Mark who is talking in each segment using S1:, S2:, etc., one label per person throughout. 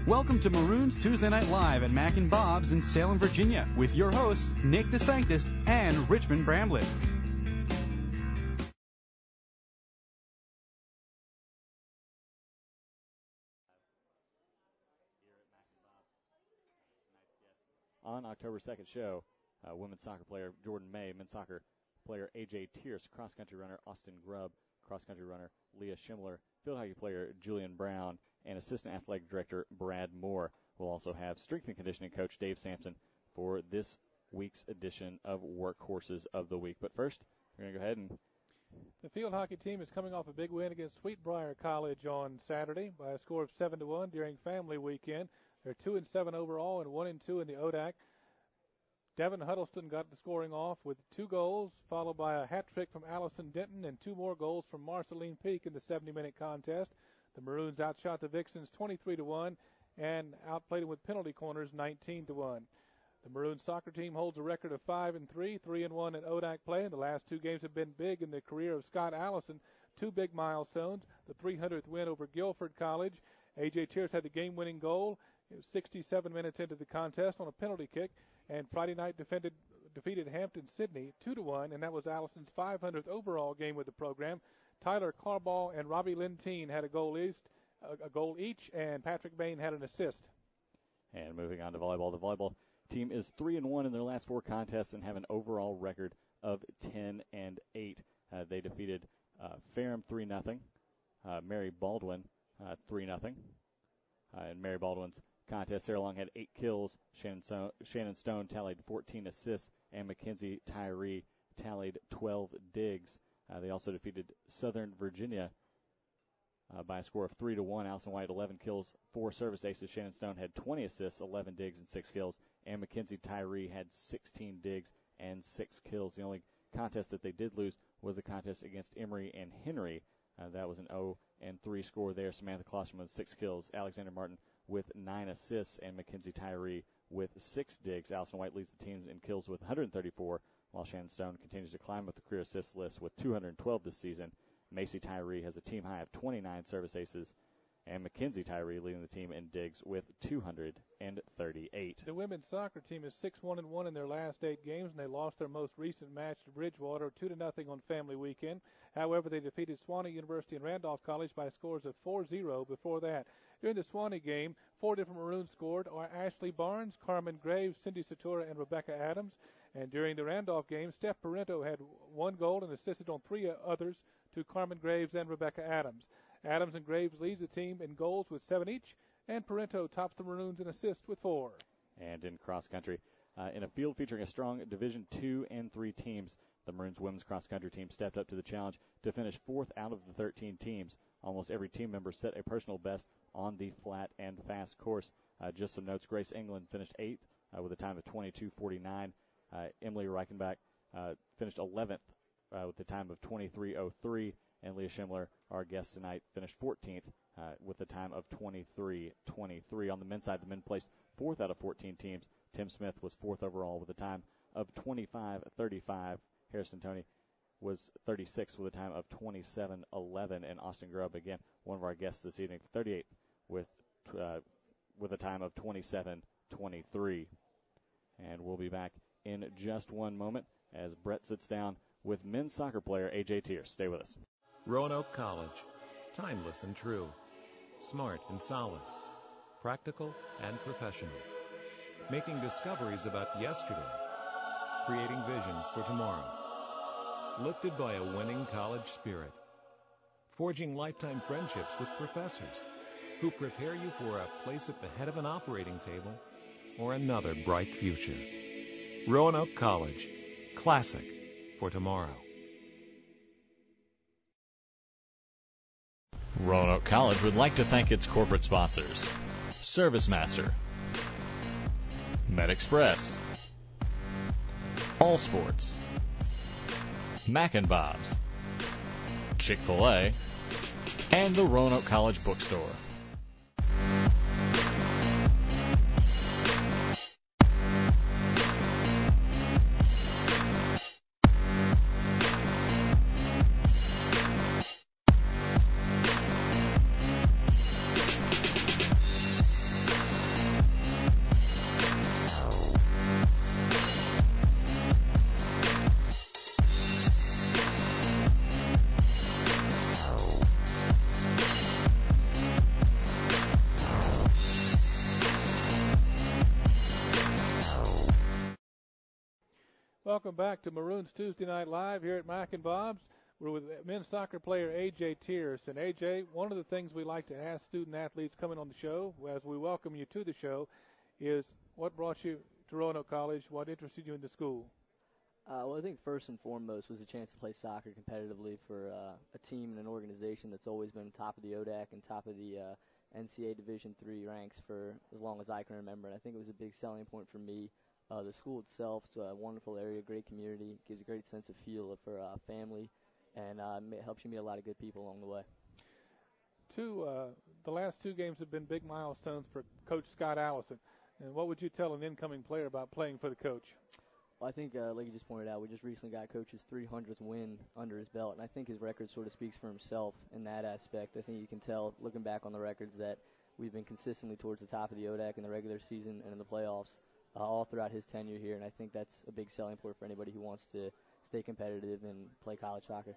S1: Welcome to Maroons Tuesday Night Live at Mac and Bob's in Salem, Virginia, with your hosts, Nick DeSanctis and Richmond Bramblett.
S2: On October 2nd show, women's soccer player Jordan May, men's soccer player A.J. Tierce, cross-country runner Austin Grubb, cross-country runner Leah Schimler, field hockey player Julian Brown, and assistant athletic director Brad Moore. We'll also have strength and conditioning coach Dave Sampson for this week's edition of Workhorses of the Week. But first, we're going to go ahead and...
S3: The field hockey team is coming off a big win against Sweetbriar College on Saturday by a score of 7-1 during family weekend. They're 2-7 overall and 1-2 in the ODAC. Devin Huddleston got the scoring off with 2 goals, followed by a hat trick from Allison Denton and 2 more goals from Marceline Peak in the 70-minute contest. The Maroons outshot the Vixens 23-1 and outplayed them with penalty corners 19-1. The Maroons soccer team holds a record of 5-3, 3-1 in ODAC play, and the last 2 games have been big in the career of Scott Allison. 2 big milestones: the 300th win over Guilford College. A.J. Tierce had the game-winning goal. It was 67 minutes into the contest on a penalty kick, and Friday night defeated Hampton Sydney 2-1, and that was Allison's 500th overall game with the program. Tyler Carball and Robbie Lentine had a goal each, and Patrick Bain had an assist.
S2: And moving on to volleyball, the volleyball team is 3-1 in their last 4 contests and have an overall record of 10-8. They defeated Ferrum 3-0, Mary Baldwin 3-0. In Mary Baldwin's contest, Sarah Long had 8 kills, Shannon Stone tallied 14 assists, and Mackenzie Tyree tallied 12 digs. They also defeated Southern Virginia by a score of 3-1. Allison White, 11 kills, 4 service aces. Shannon Stone had 20 assists, 11 digs, and 6 kills. And Mackenzie Tyree had 16 digs and 6 kills. The only contest that they did lose was the contest against Emory and Henry. That was an 0-3 score there. Samantha Klosterman with 6 kills. Alexander Martin with 9 assists. And Mackenzie Tyree with 6 digs. Allison White leads the team in kills with 134, while Shannon Stone continues to climb up the career assist list with 212 this season. Macy Tyree has a team high of 29 service aces, and Mackenzie Tyree leading the team in digs with 238.
S3: The women's soccer team is 6-1-1 in their last 8 games, and they lost their most recent match to Bridgewater 2-0 on family weekend. However, they defeated Sewanee University and Randolph College by scores of 4-0 before that. During the Sewanee game, 4 different Maroons scored are Ashley Barnes, Carmen Graves, Cindy Satura, and Rebecca Adams. And during the Randolph game, Steph Parento had 1 goal and assisted on 3 others to Carmen Graves and Rebecca Adams. Adams and Graves leads the team in goals with 7 each, and Parento tops the Maroons in assists with 4.
S2: And in cross country, in a field featuring a strong Division II and III teams, the Maroons women's cross country team stepped up to the challenge to finish 4th out of the 13 teams. Almost every team member set a personal best on the flat and fast course. Just some notes: Grace England finished 8th with a time of 22:49. Emily Reichenbach finished 11th with a time of 23:03, and Leah Schimler, our guest tonight, finished 14th with a time of 23:23. On the men's side, the men placed 4th out of 14 teams. Tim Smith was 4th overall with a time of 25:35. Harrison Toney was 36th with a time of 27:11, and Austin Grubb, again, one of our guests this evening, 38th with a time of 27:23. And we'll be back in just one moment as Brett sits down with men's soccer player A.J. Tierce. Stay with us.
S4: Roanoke College. Timeless and true. Smart and solid. Practical and professional. Making discoveries about yesterday. Creating visions for tomorrow. Lifted by a winning college spirit. Forging lifetime friendships with professors who prepare you for a place at the head of an operating table or another bright future. Roanoke College. Classic for tomorrow.
S2: Roanoke College would like to thank its corporate sponsors: ServiceMaster, MedExpress, All Sports, Mac and Bob's, Chick-fil-A, and the Roanoke College Bookstore.
S3: Welcome back to Maroons Tuesday Night Live here at Mac and Bob's. We're with men's soccer player A.J. Tierson. A.J., one of the things we like to ask student athletes coming on the show, as we welcome you to the show, is what brought you to Roanoke College? What interested you in the school?
S5: Well, I think first and foremost was a chance to play soccer competitively for a team and an organization that's always been top of the ODAC and top of the NCAA Division III ranks for as long as I can remember. And I think it was a big selling point for me. The school itself is a wonderful area, great community, gives a great sense of feel for family, and helps you meet a lot of good people along the way.
S3: The last two games have been big milestones for Coach Scott Allison. And what would you tell an incoming player about playing for the coach?
S5: Well, I think, like you just pointed out, we just recently got Coach's 300th win under his belt, and I think his record sort of speaks for himself in that aspect. I think you can tell, looking back on the records, that we've been consistently towards the top of the ODAC in the regular season and in the playoffs all throughout his tenure here, and I think that's a big selling point for anybody who wants to stay competitive and play college soccer.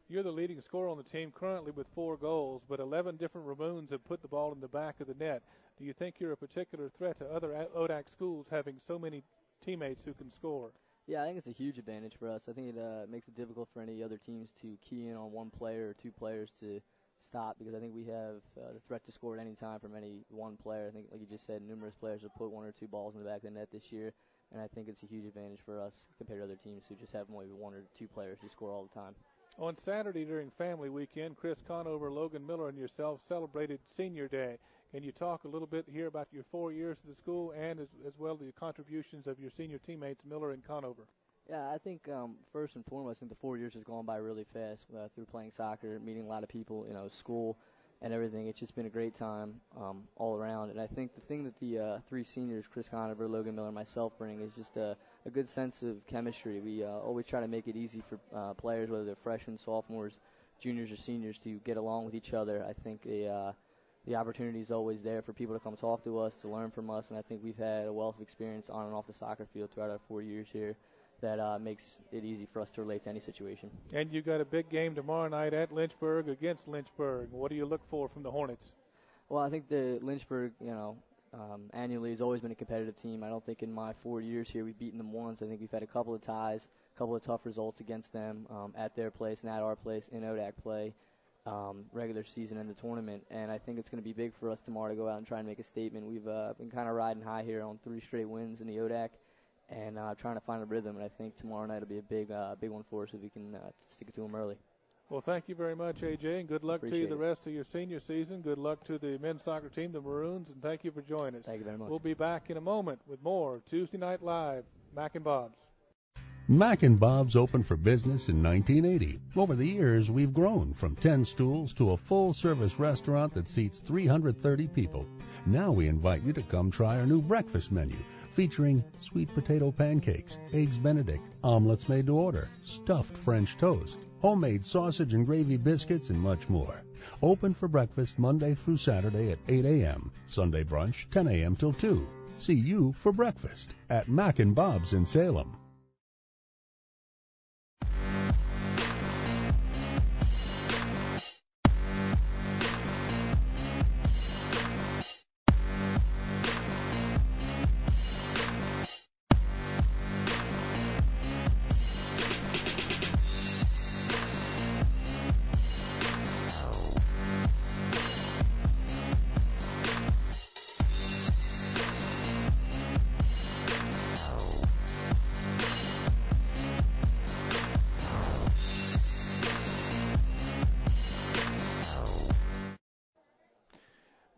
S3: You're the leading scorer on the team currently with 4 goals, but 11 different Maroons have put the ball in the back of the net. Do you think you're a particular threat to other ODAC schools having so many teammates who can score?
S5: Yeah, I think it's a huge advantage for us. I think it makes it difficult for any other teams to key in on one player or two players to stop, because I think we have the threat to score at any time from any one player. I think, like you just said, numerous players have put 1 or 2 balls in the back of the net this year, and I think it's a huge advantage for us compared to other teams who just have maybe 1 or 2 players who score all the time.
S3: On Saturday during family weekend, Chris Conover, Logan Miller, and yourself celebrated Senior Day. Can you talk a little bit here about your 4 years at the school and as well the contributions of your senior teammates, Miller and Conover?
S5: Yeah, I think first and foremost, I think the 4 years has gone by really fast through playing soccer, meeting a lot of people, school and everything. It's just been a great time all around. And I think the thing that the 3 seniors, Chris Conover, Logan Miller, and myself, bring is just a good sense of chemistry. We always try to make it easy for players, whether they're freshmen, sophomores, juniors, or seniors, to get along with each other. I think the opportunity is always there for people to come talk to us, to learn from us, and I think we've had a wealth of experience on and off the soccer field throughout our 4 years here that makes it easy for us to relate to any situation.
S3: And you got a big game tomorrow night at Lynchburg against Lynchburg. What do you look for from the Hornets?
S5: Well, I think the Lynchburg, annually has always been a competitive team. I don't think in my 4 years here we've beaten them once. I think we've had a couple of ties, a couple of tough results against them at their place and at our place in ODAC play, regular season and the tournament. And I think it's going to be big for us tomorrow to go out and try and make a statement. We've been kind of riding high here on 3 straight wins in the ODAC and trying to find a rhythm. And I think tomorrow night will be a big one for us if we can stick it to them early.
S3: Well, thank you very much, A.J., and good luck to you the rest of your senior season. Good luck to the men's soccer team, the Maroons, and thank you for joining us.
S5: Thank you very much.
S3: We'll be back in a moment with more Tuesday Night Live, Mac and Bob's.
S6: Mac and Bob's opened for business in 1980. Over the years, we've grown from 10 stools to a full-service restaurant that seats 330 people. Now we invite you to come try our new breakfast menu, featuring sweet potato pancakes, eggs Benedict, omelets made to order, stuffed French toast, homemade sausage and gravy biscuits, and much more. Open for breakfast Monday through Saturday at 8 a.m., Sunday brunch 10 a.m. till 2. See you for breakfast at Mac and Bob's in Salem.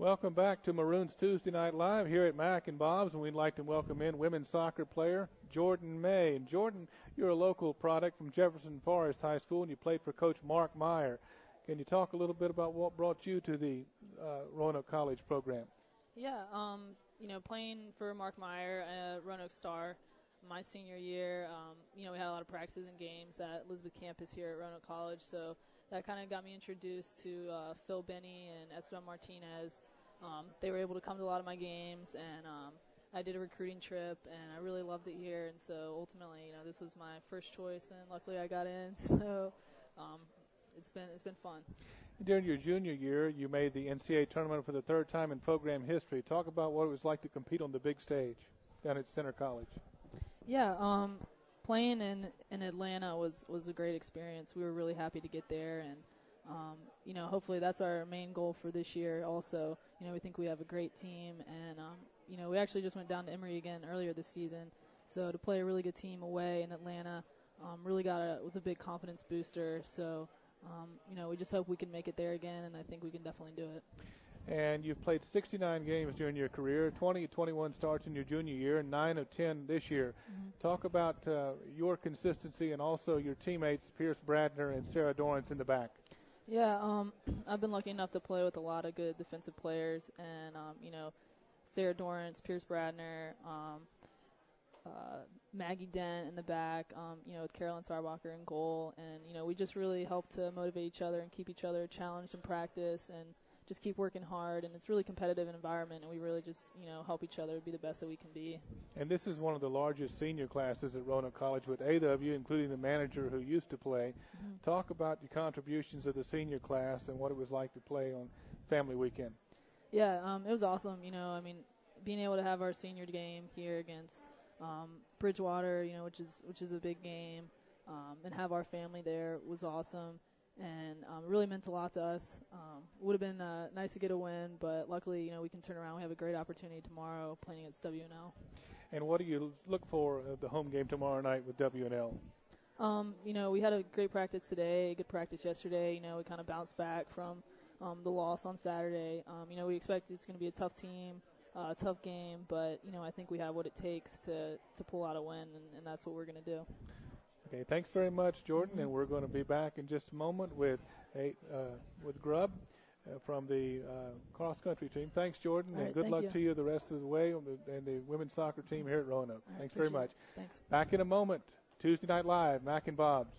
S3: Welcome back to Maroons Tuesday Night Live here at Mac and Bob's, and we'd like to welcome in women's soccer player Jordan May. And Jordan, you're a local product from Jefferson Forest High School, and you played for Coach Mark Meyer. Can you talk a little bit about what brought you to the Roanoke College program?
S7: Yeah, playing for Mark Meyer at Roanoke Star my senior year, we had a lot of practices and games at Elizabeth campus here at Roanoke College, so that kind of got me introduced to Phil Benny and Esteban Martinez. They were able to come to a lot of my games, and I did a recruiting trip, and I really loved it here, and so ultimately, this was my first choice, and luckily I got in, so it's been fun.
S3: During your junior year, you made the NCAA tournament for the third time in program history. Talk about what it was like to compete on the big stage down at Center College.
S7: Yeah, playing in Atlanta was a great experience. We were really happy to get there, and hopefully that's our main goal for this year. Also, we think we have a great team, and we actually just went down to Emory again earlier this season. So to play a really good team away in Atlanta, really was a big confidence booster. So we just hope we can make it there again, and I think we can definitely do it.
S3: And you've played 69 games during your career, 21 starts in your junior year, and 9 of 10 this year. Mm-hmm. Talk about your consistency and also your teammates, Pierce Bradner and Sarah Dorrance in the back.
S7: Yeah, I've been lucky enough to play with a lot of good defensive players, and, Sarah Dorrance, Pierce Bradner, Maggie Dent in the back, with Carolyn Sarbacher in goal. And, we just really help to motivate each other and keep each other challenged in practice and just keep working hard. And it's really competitive environment, and we really just, help each other be the best that we can be.
S3: And this is one of the largest senior classes at Roanoke College with 8 of you, including the manager who used to play. Mm-hmm. Talk about your contributions of the senior class and what it was like to play on family weekend.
S7: Yeah, it was awesome. Being able to have our senior game here against Bridgewater, which is a big game, and have our family there was awesome, and really meant a lot to us. Would have been nice to get a win, but luckily, we can turn around. We have a great opportunity tomorrow playing against WNL.
S3: And what do you look for at the home game tomorrow night with WNL?
S7: We had a great practice today, a good practice yesterday. We kind of bounced back from the loss on Saturday. We expect it's going to be a tough team. Tough game, but I think we have what it takes to pull out a win, and that's what we're going to do.
S3: Okay, thanks very much, Jordan, mm-hmm. And we're going to be back in just a moment with Grubb from the cross country team. Thanks, Jordan,
S7: right,
S3: and good luck to you the rest of the way and the women's soccer team here at Roanoke.
S7: Right,
S3: thanks very much.
S7: Thanks.
S3: Back in a moment. Tuesday Night Live, Mac and Bob's.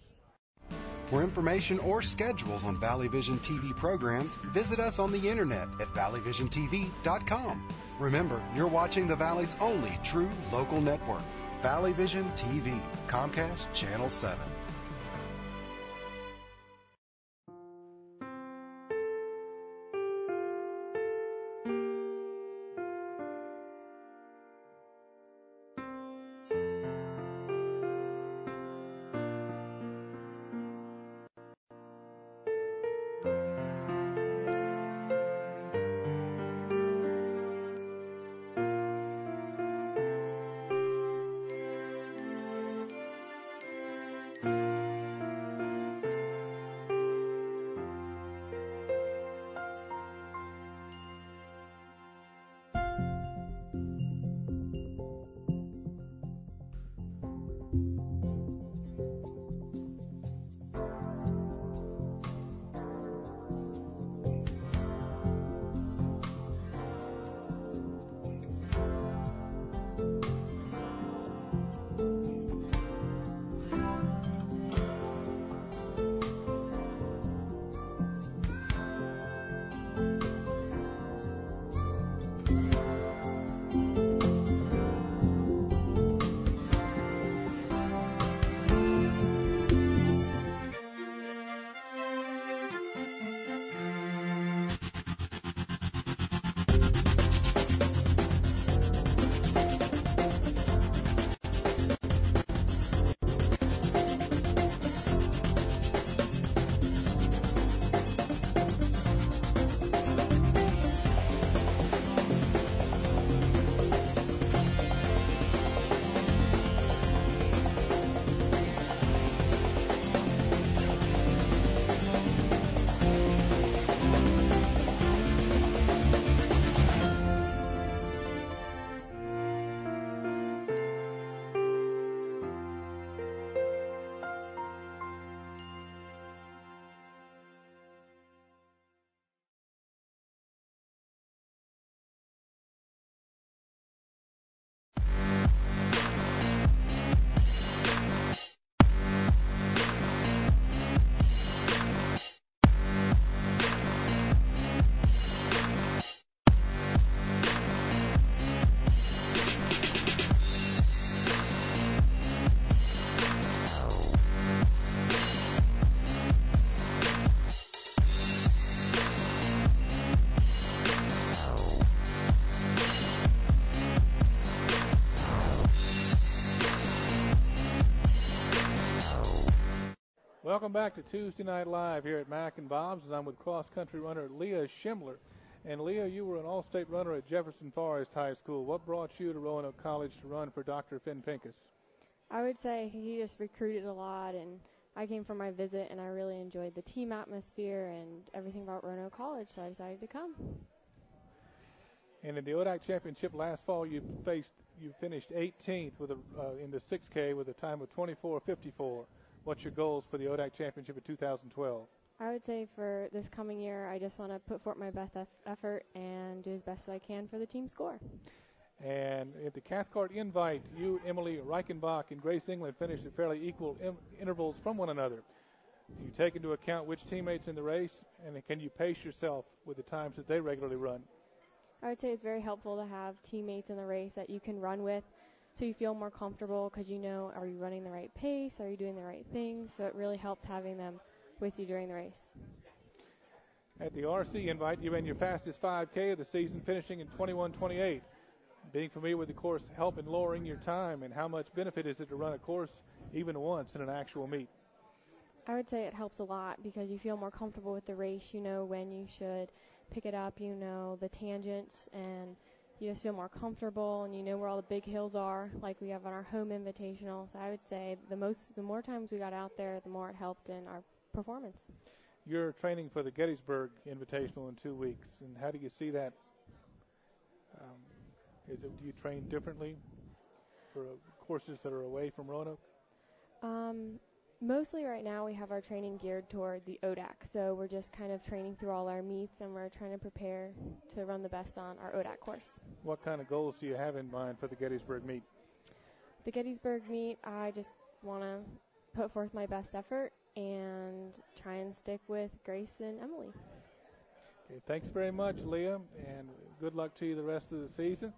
S8: For information or schedules on Valley Vision TV programs, visit us on the internet at valleyvisiontv.com. Remember, you're watching the Valley's only true local network, Valley Vision TV, Comcast Channel 7.
S3: Welcome back to Tuesday Night Live here at Mac and Bob's, and I'm with cross-country runner Leah Schimler. And Leah, you were an all-state runner at Jefferson Forest High School. What brought you to Roanoke College to run for Dr. Finn Pincus?
S9: I would say he just recruited a lot, and I came for my visit, and I really enjoyed the team atmosphere and everything about Roanoke College, so I decided to come.
S3: And in the ODAC Championship last fall, you finished 18th in the 6K with a time of 24:54. What's your goals for the ODAC Championship in 2012?
S9: I would say for this coming year, I just want to put forth my best effort and do as best as I can for the team score.
S3: And at the Cathcart Invite, you, Emily Reichenbach, and Grace England finished at fairly equal intervals from one another. Do you take into account which teammates in the race, and can you pace yourself with the times that they regularly run?
S9: I would say it's very helpful to have teammates in the race that you can run with so you feel more comfortable because you know, are you running the right pace? Are you doing the right things? So it really helps having them with you during the race.
S3: At the RC Invite, you ran your fastest 5K of the season, finishing in 21:28. Being familiar with the course help in lowering your time, and how much benefit is it to run a course even once in an actual meet?
S9: I would say it helps a lot because you feel more comfortable with the race. You know when you should pick it up, you know the tangents, and you just feel more comfortable, and you know where all the big hills are like we have on our home invitational. So I would say the more times we got out there, the more it helped in our performance.
S3: You're training for the Gettysburg Invitational in 2 weeks, and how do you see that? Do you train differently for courses that are away from Roanoke?
S9: Mostly right now we have our training geared toward the ODAC, so we're just kind of training through all our meets, and we're trying to prepare to run the best on our ODAC course.
S3: What kind of goals do you have in mind for the Gettysburg meet?
S9: The Gettysburg meet, I just want to put forth my best effort and try and stick with Grace and Emily.
S3: Okay, thanks very much, Leah, and good luck to you the rest of the season.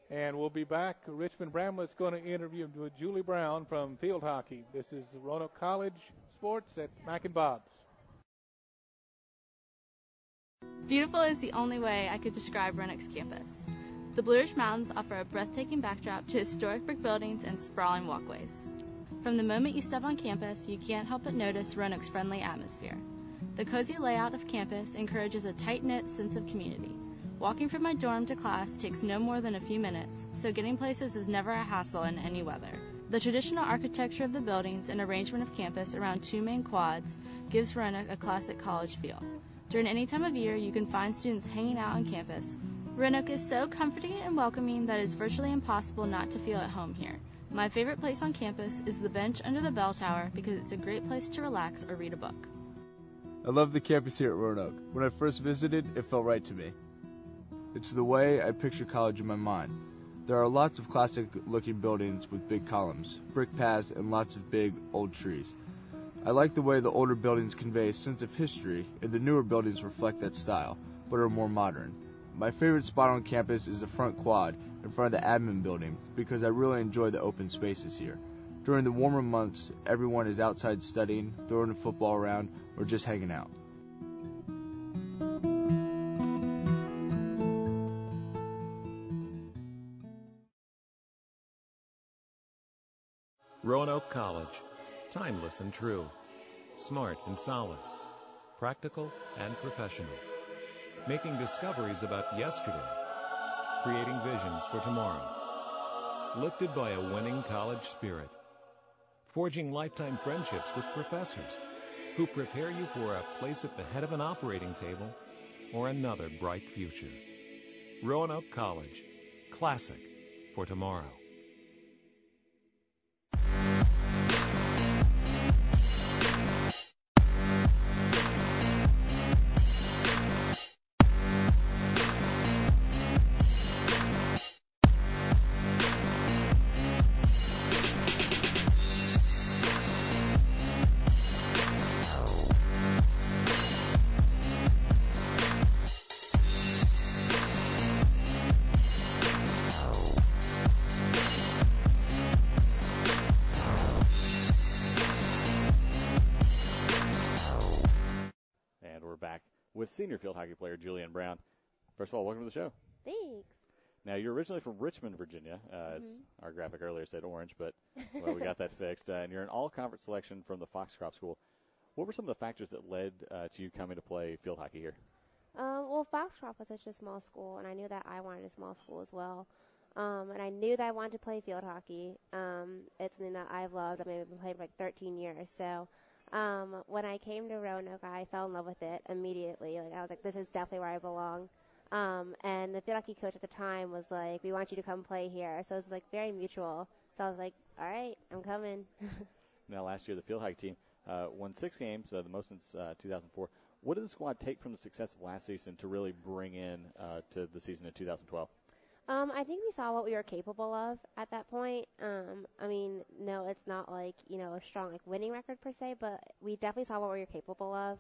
S3: And we'll be back. Richmond Bramlett's going to interview with Julie Brown from field hockey. This is Roanoke College Sports at Mac and Bob's.
S10: Beautiful is the only way I could describe Roanoke's campus. The Blue Ridge Mountains offer a breathtaking backdrop to historic brick buildings and sprawling walkways. From the moment you step on campus, you can't help but notice Roanoke's friendly atmosphere. The cozy layout of campus encourages a tight-knit sense of community. Walking from my dorm to class takes no more than a few minutes, so getting places is never a hassle in any weather. The traditional architecture of the buildings and arrangement of campus around two main quads gives Roanoke a classic college feel. During any time of year, you can find students hanging out on campus. Roanoke is so comforting and welcoming that it's virtually impossible not to feel at home here. My favorite place on campus is the bench under the bell tower because it's a great place to relax or read a book.
S11: I love the campus here at Roanoke. When I first visited, it felt right to me. It's the way I picture college in my mind. There are lots of classic-looking buildings with big columns, brick paths, and lots of big, old trees. I like the way the older buildings convey a sense of history, and the newer buildings reflect that style, but are more modern. My favorite spot on campus is the front quad in front of the admin building because I really enjoy the open spaces here. During the warmer months, everyone is outside studying, throwing a football around, or just hanging out.
S4: Roanoke College. Timeless and true. Smart and solid. Practical and professional. Making discoveries about yesterday. Creating visions for tomorrow. Lifted by a winning college spirit. Forging lifetime friendships with professors who prepare you for a place at the head of an operating table or another bright future. Roanoke College. Classic for tomorrow.
S2: With senior field hockey player Julian Brown. First of all, welcome to the show.
S12: Thanks.
S2: Now, you're originally from Richmond, Virginia, as our graphic earlier said orange, but well, we got that fixed. And you're an all-conference selection from the Foxcroft School. What were some of the factors that led to you coming to play field hockey here?
S12: Well, Foxcroft was such a small school, and I knew that I wanted a small school as well. And I knew that I wanted to play field hockey. It's something that I've loved. I mean, I've been playing for like 13 years. So when I came to Roanoke, I fell in love with it immediately. Like I was like, this is definitely where I belong. And the field hockey coach at the time was like, we want you to come play here. So it was like very mutual. So I was like, all right, I'm coming.
S2: Now, last year, the field hockey team won 6 games, the most since 2004. What did the squad take from the success of last season to really bring in to the season of 2012?
S12: I think we saw what we were capable of at that point. I mean, no, it's not like, a strong like winning record per se, but we definitely saw what we were capable of.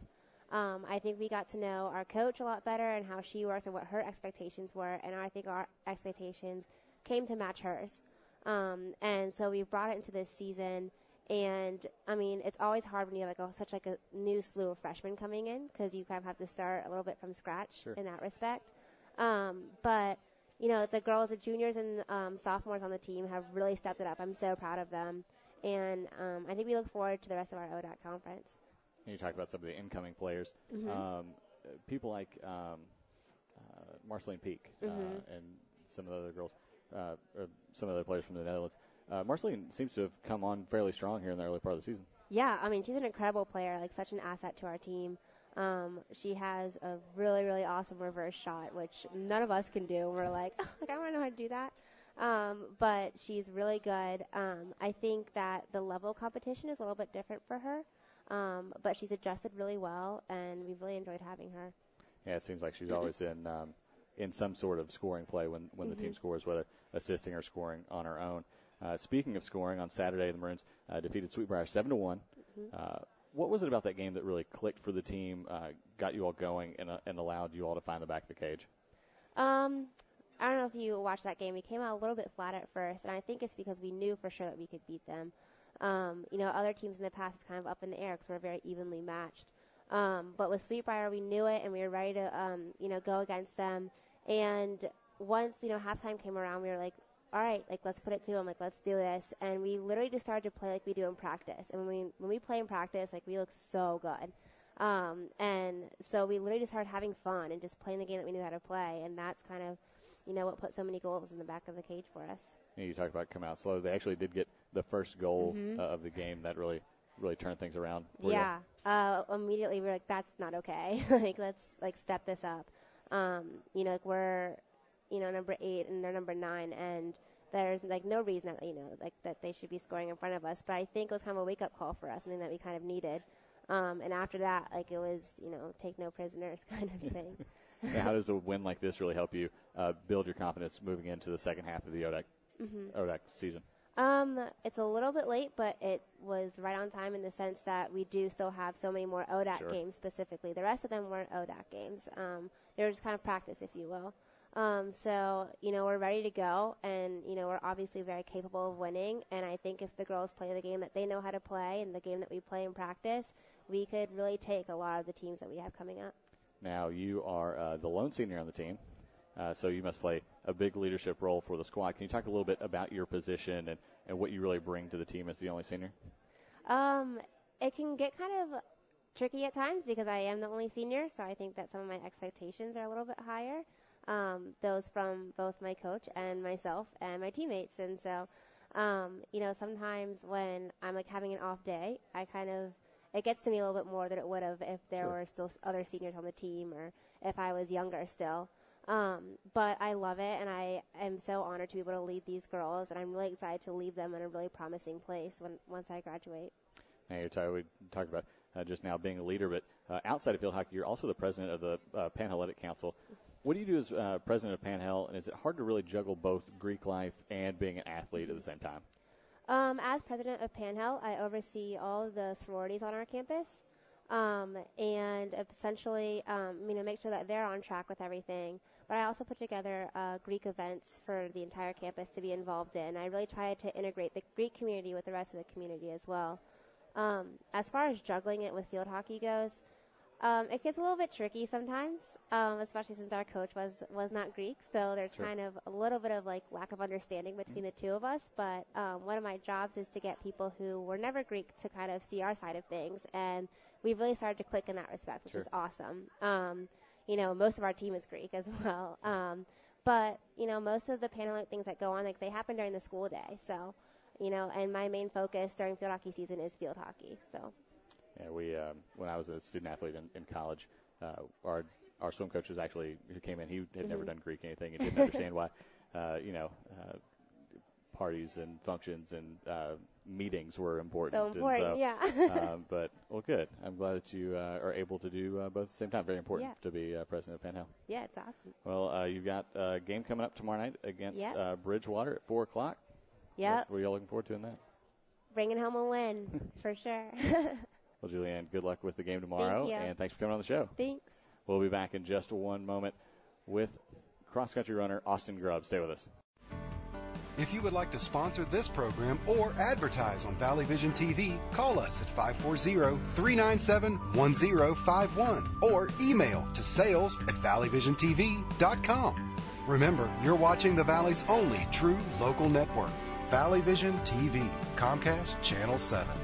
S12: I think we got to know our coach a lot better and how she works and what her expectations were, and I think our expectations came to match hers. And so we brought it into this season. And, I mean, it's always hard when you have such a new slew of freshmen coming in because you kind of have to start a little bit from scratch in that respect. But, the girls, the juniors and sophomores on the team have really stepped it up. I'm so proud of them. And I think we look forward to the rest of our ODAC conference.
S2: And you talked about some of the incoming players.
S12: Mm-hmm.
S2: People like Marceline Peak and some of the other girls, or some of the other players from the Netherlands. Marceline seems to have come on fairly strong here in the early part of the season.
S12: Yeah, I mean, she's an incredible player, such an asset to our team. She has a really, really awesome reverse shot, which none of us can do. We're like, I want to know how to do that. But she's really good. I think that the level of competition is a little bit different for her, but she's adjusted really well, and we've really enjoyed having her.
S2: Yeah, it seems like she's always in some sort of scoring play when the team scores, whether assisting or scoring on her own. Speaking of scoring, on Saturday, the Maroons defeated Sweetbriar 7-1. What was it about that game that really clicked for the team, got you all going, and allowed you all to find the back of the cage?
S12: I don't know if you watched that game. We came out a little bit flat at first, and I think it's because we knew for sure that we could beat them. Other teams in the past is kind of up in the air because we're very evenly matched. But with Sweetbriar, we knew it, and we were ready to, go against them. And once, halftime came around, we were like, all right, let's put it to them, let's do this. And we literally just started to play like we do in practice. And when we play in practice, we look so good. And so we literally just started having fun and just playing the game that we knew how to play. And that's kind of, what put so many goals in the back of the cage for us.
S2: You talked about come out slow. They actually did get the first goal of the game that really turned things around for you.
S12: Immediately we were like, that's not okay. Let's step this up. We're number 8 and they're number 9, and there's no reason that that they should be scoring in front of us. But I think it was kind of a wake up call for us, something that we kind of needed. And after that, it was take no prisoners kind of thing.
S2: Yeah, how does a win like this really help you build your confidence moving into the second half of the ODAC season?
S12: It's a little bit late, but it was right on time in the sense that we do still have so many more ODAC games specifically. The rest of them weren't ODAC games. They were just kind of practice, if you will. So, we're ready to go, and, we're obviously very capable of winning. And I think if the girls play the game that they know how to play and the game that we play in practice, we could really take a lot of the teams that we have coming up.
S2: Now, you are the lone senior on the team, so you must play a big leadership role for the squad. Can you talk a little bit about your position and what you really bring to the team as the only senior?
S12: It can get kind of tricky at times because I am the only senior, so I think that some of my expectations are a little bit higher. Those from both my coach and myself and my teammates. And so, sometimes when I'm having an off day, it gets to me a little bit more than it would have if there were still other seniors on the team or if I was younger still. But I love it, and I am so honored to be able to lead these girls, and I'm really excited to leave them in a really promising place once I graduate.
S2: Now, we talked about just now being a leader, but outside of field hockey, you're also the president of the Panhelletic Council. What do you do as president of Panhell, and is it hard to really juggle both Greek life and being an athlete at the same time?
S12: As president of Panhell, I oversee all of the sororities on our campus, and essentially, make sure that they're on track with everything. But I also put together Greek events for the entire campus to be involved in. I really try to integrate the Greek community with the rest of the community as well. As far as juggling it with field hockey goes, It gets a little bit tricky sometimes, especially since our coach was not Greek, so there's
S2: Sure.
S12: kind of a little bit of like lack of understanding between the two of us. But one of my jobs is to get people who were never Greek to kind of see our side of things, and we've really started to click in that respect, which
S2: Sure.
S12: is awesome. Most of our team is Greek as well. But most of the paneling things that go on, like they happen during the school day. So, and my main focus during field hockey season is field hockey. So.
S2: Yeah, when I was a student athlete in college, our swim coach was actually who came in. He had never done Greek anything and didn't understand why, parties and functions and meetings were important.
S12: So important,
S2: and
S12: yeah.
S2: But good. I'm glad that you are able to do both at the same time. Very important to be president of Penn Hill.
S12: Yeah, it's awesome.
S2: Well, you've got a game coming up tomorrow night against Bridgewater at 4:00.
S12: Yep.
S2: What are you looking forward to in that?
S12: Bringing home a win, for sure.
S2: Well, Julianne, good luck with the game tomorrow.
S12: Thank you.
S2: And thanks for coming on the show.
S12: Thanks.
S2: We'll be back in just one moment with cross-country runner Austin Grubb. Stay with us.
S8: If you would like to sponsor this program or advertise on Valley Vision TV, call us at 540-397-1051 or email to sales@valleyvisiontv.com. Remember, you're watching the Valley's only true local network, Valley Vision TV, Comcast Channel 7.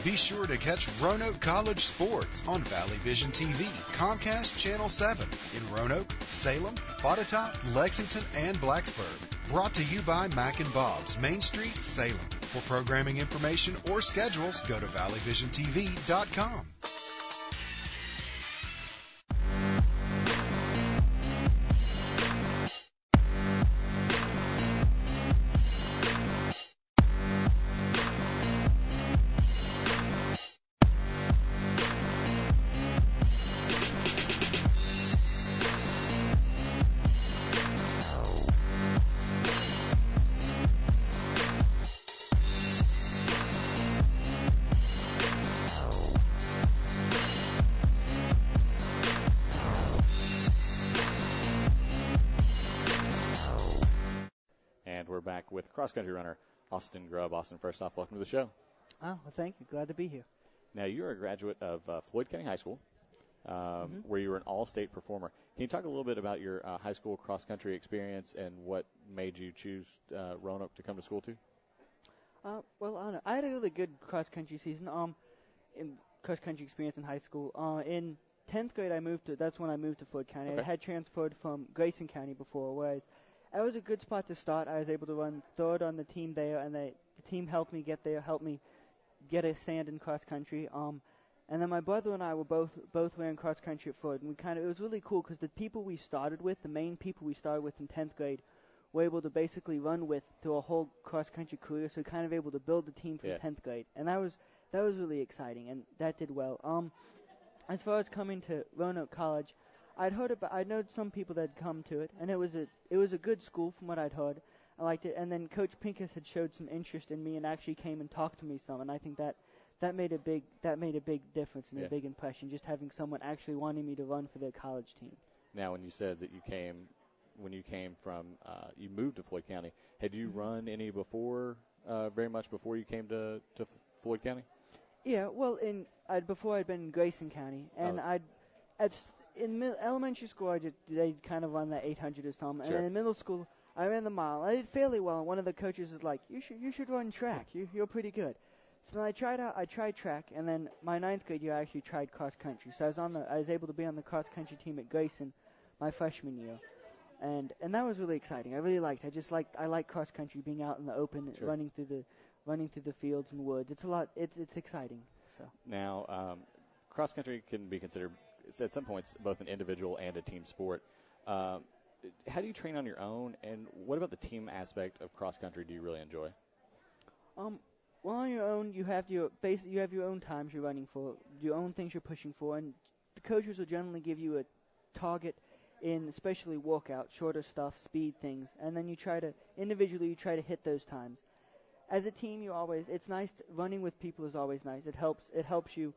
S8: Be sure to catch Roanoke College sports on Valley Vision TV, Comcast Channel 7 in Roanoke, Salem, Botetourt, Lexington, and Blacksburg. Brought to you by Mac and Bob's, Main Street, Salem. For programming information or schedules, go to valleyvisiontv.com.
S2: With cross-country runner Austin Grubb. Austin, first off, welcome to the show.
S13: Oh, well, thank you. Glad to be here.
S2: Now, you're a graduate of Floyd County High School, where you were an all-state performer. Can you talk a little bit about your high school cross-country experience and what made you choose Roanoke to come to school to?
S13: I had a really good cross-country season. In cross-country experience in high school. In 10th grade, that's when I moved to Floyd County.
S2: Okay.
S13: I had transferred from Grayson County before, whereas it was a good spot to start. I was able to run third on the team there, and the team helped me get there, helped me get a stand in cross country. And then my brother and I were both ran cross country at Floyd, and it was really cool because the people we started with, the main people we started with in 10th grade, were able to basically run with through a whole cross country career. So kind of able to build the team from 10th grade, and that was really exciting, and that did well. As far as coming to Roanoke College, I'd known some people that had come to it, and it was a good school from what I'd heard. I liked it, and then Coach Pincus had showed some interest in me and actually came and talked to me some, and I think that made a big difference and a big impression, just having someone actually wanting me to run for their college team.
S2: Now, when you said that you moved to Floyd County, had you run any before, very much before you came to Floyd County?
S13: Yeah, well, before I'd been in Grayson County, and in elementary school, they kind of run that 800 or something,
S2: Sure.
S13: and in middle school, I ran the mile. I did fairly well, and one of the coaches was like, "You should run track. You're pretty good." So then I tried track, and then my 9th grade year I actually tried cross country. So I was able to be on the cross country team at Grayson my freshman year, and that was really exciting. I really liked. I like cross country, being out in the open,
S2: Sure.
S13: running through the fields and woods. It's a lot. It's exciting. So
S2: now, cross country can be considered at some points both an individual and a team sport. How do you train on your own, and what about the team aspect of cross country do you really enjoy?
S13: Well, on your own, you have your own times you're running for, your own things you're pushing for, and the coaches will generally give you a target in especially walkout, shorter stuff, speed things, and then you try to hit those times. As a team, it's nice running with people is always nice. It helps you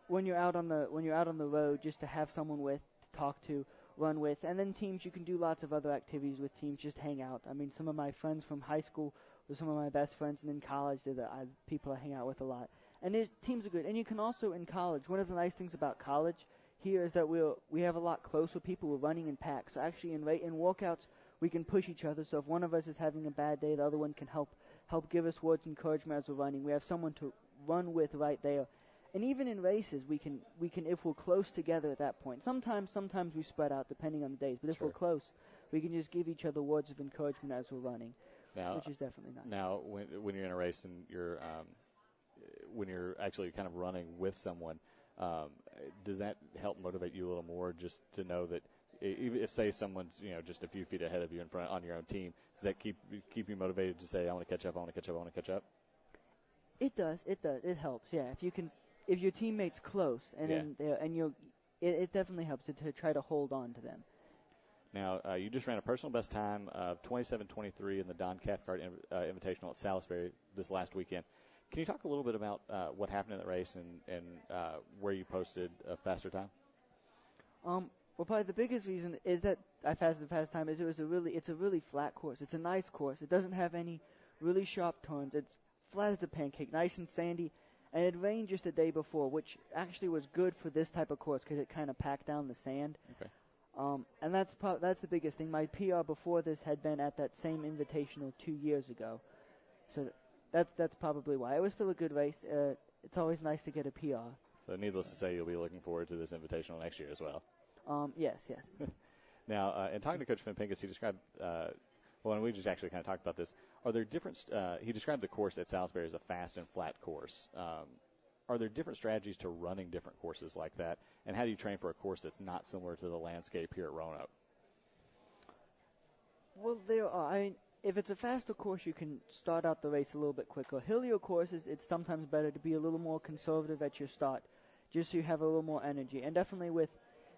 S13: when you're out on the road just to have someone to talk to, run with, and then teams you can do lots of other activities with teams, just hang out. I mean, some of my friends from high school with some of my best friends, and in college they're the people I hang out with a lot. And teams are good. And you can also, in college, one of the nice things about college here is that we have a lot closer people. We're running in packs. So actually in walkouts, we can push each other. So if one of us is having a bad day, the other one can help give us words of encouragement as we're running. We have someone to run with right there. And even in races, we can if we're close together at that point. Sometimes we spread out depending on the days. But if we're close, we can just give each other words of encouragement as we're running, which is definitely nice.
S2: Now, when you're in a race and you're when you're actually kind of running with someone, does that help motivate you a little more, just to know that even if, say, someone's just a few feet ahead of you in front on your own team, does that keep you motivated to say, I want to catch up, I want to catch up, I want to catch up?
S13: It does. It helps. Yeah, if your teammate's close it definitely helps to try to hold on to them.
S2: Now, you just ran a personal best time of 27:23 in the Don Cathcart Invitational at Salisbury this last weekend. Can you talk a little bit about what happened in that race and where you posted a faster time?
S13: Well, probably the biggest reason is that I fasted the fast time is it's a really flat course. It's a nice course. It doesn't have any really sharp turns. It's flat as a pancake, nice and sandy. And it rained just the day before, which actually was good for this type of course because it kind of packed down the sand.
S2: Okay.
S13: And that's the biggest thing. My PR before this had been at that same Invitational 2 years ago. So that's probably why. It was still a good race. It's always nice to get a PR.
S2: So needless to say, you'll be looking forward to this Invitational next year as well.
S13: Yes.
S2: Now, in talking to Coach Finn Pincus, he described, and we just actually kind of talked about this. Are there different, he described the course at Salisbury as a fast and flat course. Are there different strategies to running different courses like that? And how do you train for a course that's not similar to the landscape here at Roanoke?
S13: Well, there are. I mean, if it's a faster course, you can start out the race a little bit quicker. Hillier courses, it's sometimes better to be a little more conservative at your start, just so you have a little more energy. And definitely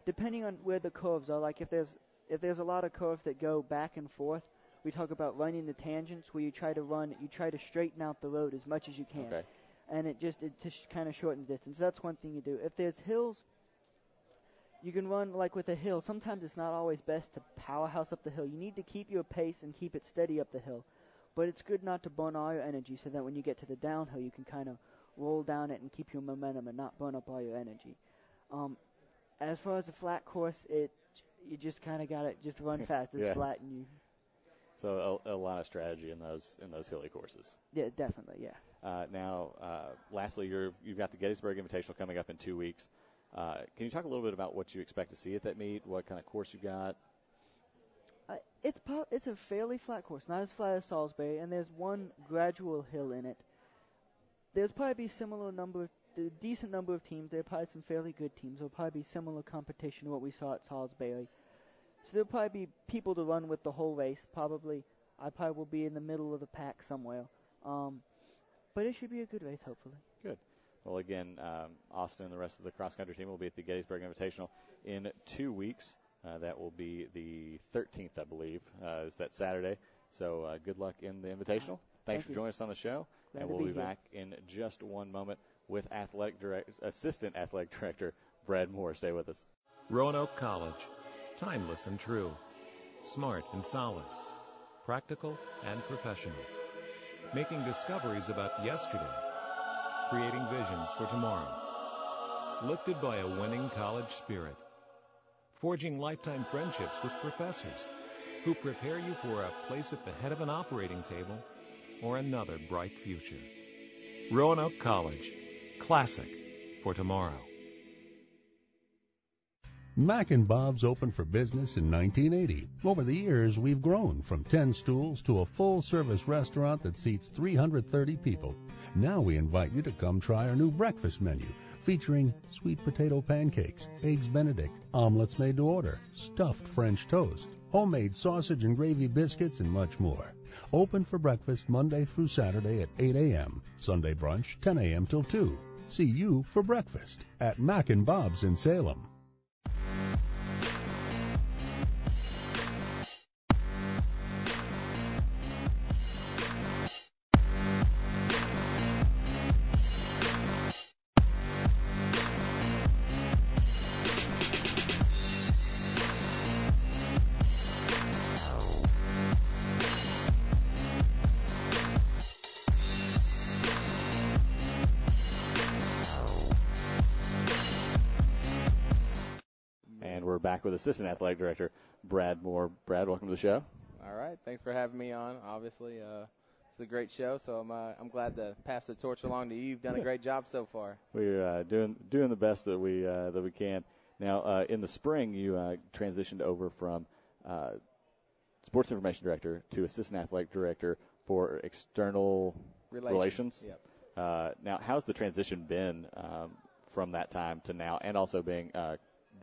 S13: depending on where the curves are, like if there's a lot of curves that go back and forth, we talk about running the tangents where you try to straighten out the road as much as you can.
S2: Okay.
S13: And it just kind of shortens distance. That's one thing you do. If there's hills, you can run like with a hill. Sometimes it's not always best to powerhouse up the hill. You need to keep your pace and keep it steady up the hill. But it's good not to burn all your energy so that when you get to the downhill, you can kind of roll down it and keep your momentum and not burn up all your energy. As far as a flat course, you just kind of got to just run fast. It's flat and you.
S2: So a lot of strategy in those hilly courses.
S13: Yeah, definitely, yeah.
S2: Now, lastly, you've got the Gettysburg Invitational coming up in 2 weeks. Can you talk a little bit about what you expect to see at that meet, what kind of course you've got?
S13: It's a fairly flat course, not as flat as Salisbury, and there's one gradual hill in it. There's probably a decent number of teams. There are probably some fairly good teams. There'll probably be similar competition to what we saw at Salisbury. So there'll probably be people to run with the whole race. I probably will be in the middle of the pack somewhere. But it should be a good race, hopefully.
S2: Good. Well, again, Austin and the rest of the cross-country team will be at the Gettysburg Invitational in 2 weeks. That will be the 13th, I believe, is that Saturday. So good luck in the Invitational. Thanks for joining us on the show.
S13: Glad
S2: and we'll be back in just one moment with Assistant Athletic Director Brad Moore. Stay with us.
S4: Roanoke College. Timeless and true. Smart and solid. Practical and professional. Making discoveries about yesterday. Creating visions for tomorrow. Lifted by a winning college spirit. Forging lifetime friendships with professors who prepare you for a place at the head of an operating table or another bright future. Roanoke College. Classic for tomorrow.
S6: Mac and Bob's opened for business in 1980. Over the years, we've grown from 10 stools to a full-service restaurant that seats 330 people. Now we invite you to come try our new breakfast menu, featuring sweet potato pancakes, eggs Benedict, omelets made to order, stuffed French toast, homemade sausage and gravy biscuits, and much more. Open for breakfast Monday through Saturday at 8 a.m., Sunday brunch 10 a.m. till 2. See you for breakfast at Mac and Bob's in Salem.
S2: we're back with Assistant Athletic Director Brad Moore. Brad, welcome to the show.
S14: All right, thanks for having me on. Obviously, it's a great show, so I'm glad to pass the torch along to you. You've done a great job so far.
S2: We're doing the best that we can. Now, in the spring, you transitioned over from Sports Information Director to Assistant Athletic Director for External Relations.
S14: Yep.
S2: Now, how's the transition been from that time to now, and also being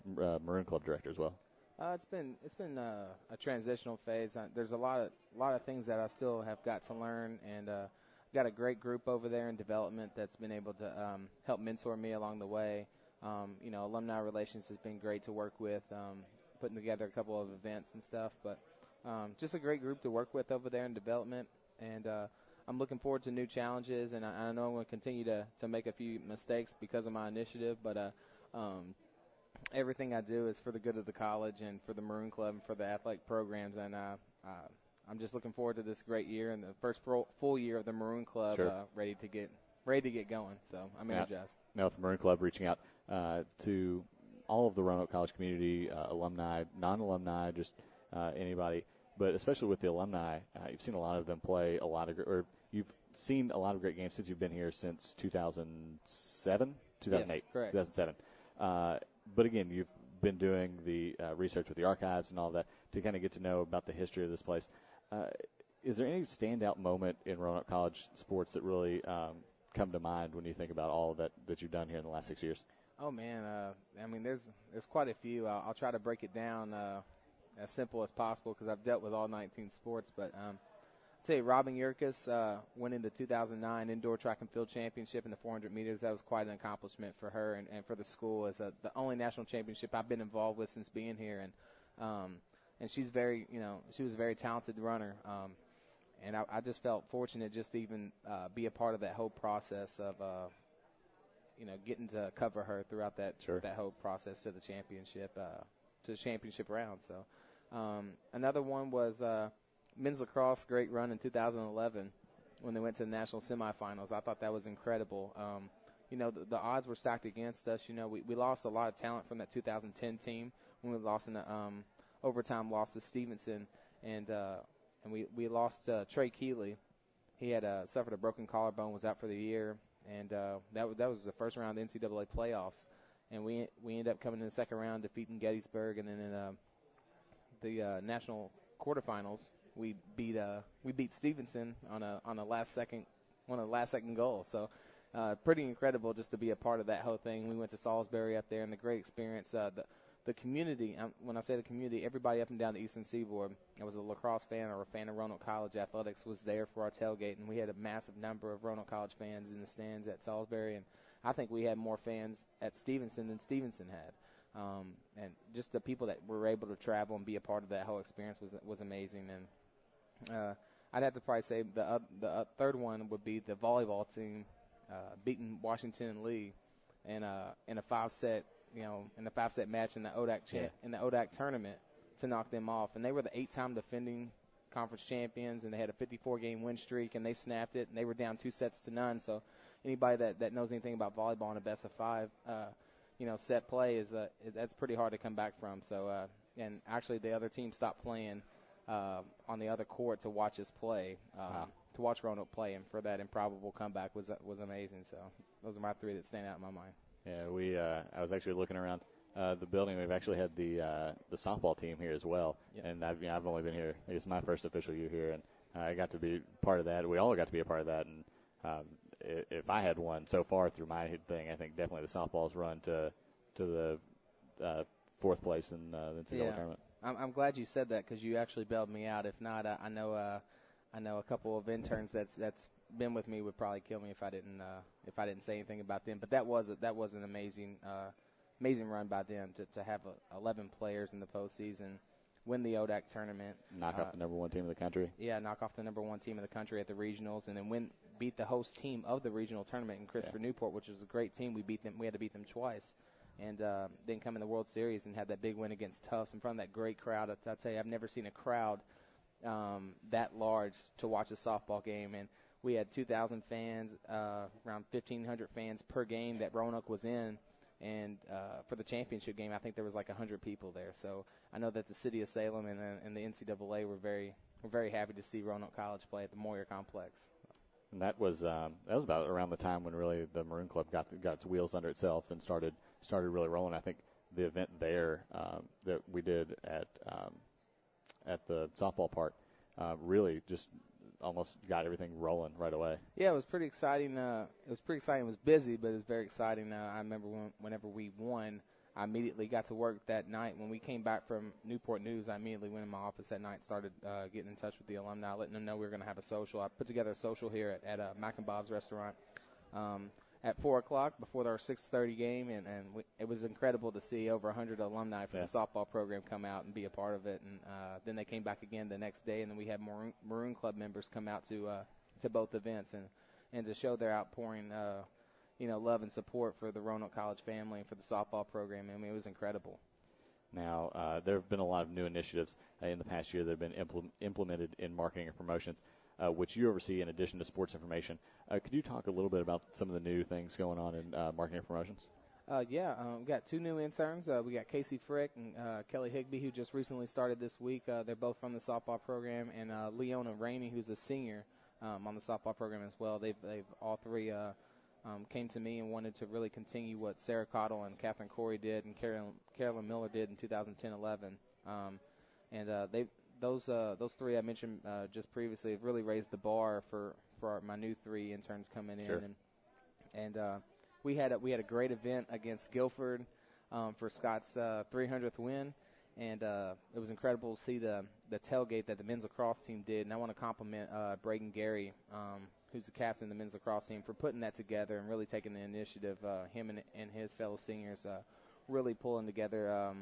S2: Maroon Club Director as well?
S14: It's been a transitional phase. There's a lot of things that I still have got to learn, and got a great group over there in development that's been able to help mentor me along the way. Alumni relations has been great to work with, putting together a couple of events and stuff. But just a great group to work with over there in development, and I'm looking forward to new challenges. And I know I'm going to continue to make a few mistakes because of my initiative, but everything I do is for the good of the college and for the Maroon Club and for the athletic programs, and I'm just looking forward to this great year and the first full year of the Maroon Club,
S2: Sure.
S14: ready to get going. So I'm energized.
S2: Now with the Maroon Club reaching out to all of the Roanoke College community, alumni, non-alumni, just anybody, but especially with the alumni, you've seen a lot of them play you've seen a lot of great games since you've been here since 2007, 2008,
S14: Yes, correct.
S2: 2007. But again, you've been doing the research with the archives and all that to kind of get to know about the history of this place. Is there any standout moment in Roanoke College sports that really come to mind when you think about all that you've done here in the last 6 years?
S14: Oh man, there's quite a few. I'll try to break it down as simple as possible because I've dealt with all 19 sports. But I'll tell you, Robin Yurkus winning the 2009 Indoor Track and Field Championship in the 400 meters. That was quite an accomplishment for her and for the school. As the only national championship I've been involved with since being here, and she's she was a very talented runner. And I just felt fortunate just to even be a part of that whole process of getting to cover her throughout that whole process to the championship round. So another one was men's lacrosse great run in 2011 when they went to the national semifinals. I thought that was incredible. The odds were stacked against us. We lost a lot of talent from that 2010 team when we lost in the overtime loss to Stevenson, and we lost Trey Keeley. He had suffered a broken collarbone, was out for the year, and that was the first round of the NCAA playoffs. And we ended up coming in the second round, defeating Gettysburg, and then in the national quarterfinals, we beat Stevenson on a last second goal. So pretty incredible just to be a part of that whole thing. We went to Salisbury up there, and the great experience. The community, when I say the community, everybody up and down the Eastern Seaboard, I was a lacrosse fan or a fan of Roanoke College athletics, was there for our tailgate, and we had a massive number of Roanoke College fans in the stands at Salisbury, and I think we had more fans at Stevenson than Stevenson had. And just the people that were able to travel and be a part of that whole experience was amazing. And I'd have to probably say the third one would be the volleyball team beating Washington and Lee in a five-set match in the ODAC tournament to knock them off. And they were the 8-time defending conference champions, and they had a 54-game win streak, and they snapped it, and they were down 2-0. So anybody that knows anything about volleyball in a best-of-5, set play that's pretty hard to come back from. So and actually the other team stopped playing on the other court to watch us play, to watch Roanoke play, and for that improbable comeback was amazing. So those are my three that stand out in my mind.
S2: Yeah, I was actually looking around the building. We've actually had the softball team here as well, and I've only been here. It's my first official year here, and I got to be part of that. We all got to be a part of that, and if I had one so far through my thing, I think definitely the softball's run to the fourth place in the NCAA tournament.
S14: I'm glad you said that because you actually bailed me out. If not, I know a couple of interns that's been with me would probably kill me if I didn't say anything about them. But that was an amazing run by them to have 11 players in the postseason, win the ODAC tournament,
S2: knock off the number one team in the country.
S14: Yeah, knock off the number one team in the country at the regionals, and then beat the host team of the regional tournament in Christopher Newport, which was a great team. We had to beat them twice, and then come in the World Series and have that big win against Tufts in front of that great crowd. I tell you, I've never seen a crowd that large to watch a softball game, and we had 2,000 fans, around 1,500 fans per game that Roanoke was in. And for the championship game, I think there was like 100 people there. So I know that the city of Salem and the NCAA were very happy to see Roanoke College play at the Moyer Complex.
S2: And that was about around the time when really the Maroon Club got its wheels under itself and started really rolling. I think the event there that we did at the softball park really just almost got everything rolling right away.
S14: Yeah, it was pretty exciting. It was busy, but it was very exciting. I remember whenever we won, I immediately got to work that night. When we came back from Newport News, I immediately went in my office that night, started getting in touch with the alumni, letting them know we were going to have a social. I put together a social here at Mac and Bob's restaurant at 4 o'clock before our 6:30 game, and it was incredible to see over 100 alumni from the softball program come out and be a part of it. And then they came back again the next day, and then we had Maroon Club members come out to both events and to show their outpouring love and support for the Roanoke College family and for the softball program. I mean, it was incredible.
S2: Now, there have been a lot of new initiatives in the past year that have been implemented in marketing and promotions, which you oversee in addition to sports information. Could you talk a little bit about some of the new things going on in marketing and promotions?
S14: We got 2 new interns. We got Casey Frick and Kelly Higby, who just recently started this week. They're both from the softball program, and Leona Rainey, who's a senior on the softball program as well. They've all three came to me and wanted to really continue what Sarah Cottle and Catherine Corey did and Carolyn Miller did in 2010-11. Those three I mentioned just previously have really raised the bar for my new 3 interns coming in.
S2: Sure.
S14: And we had a great event against Guilford for Scott's 300th win. And it was incredible to see the tailgate that the men's lacrosse team did. And I want to compliment Braden Gary, who's the captain of the men's lacrosse team, for putting that together and really taking the initiative. Him and his fellow seniors really pulling together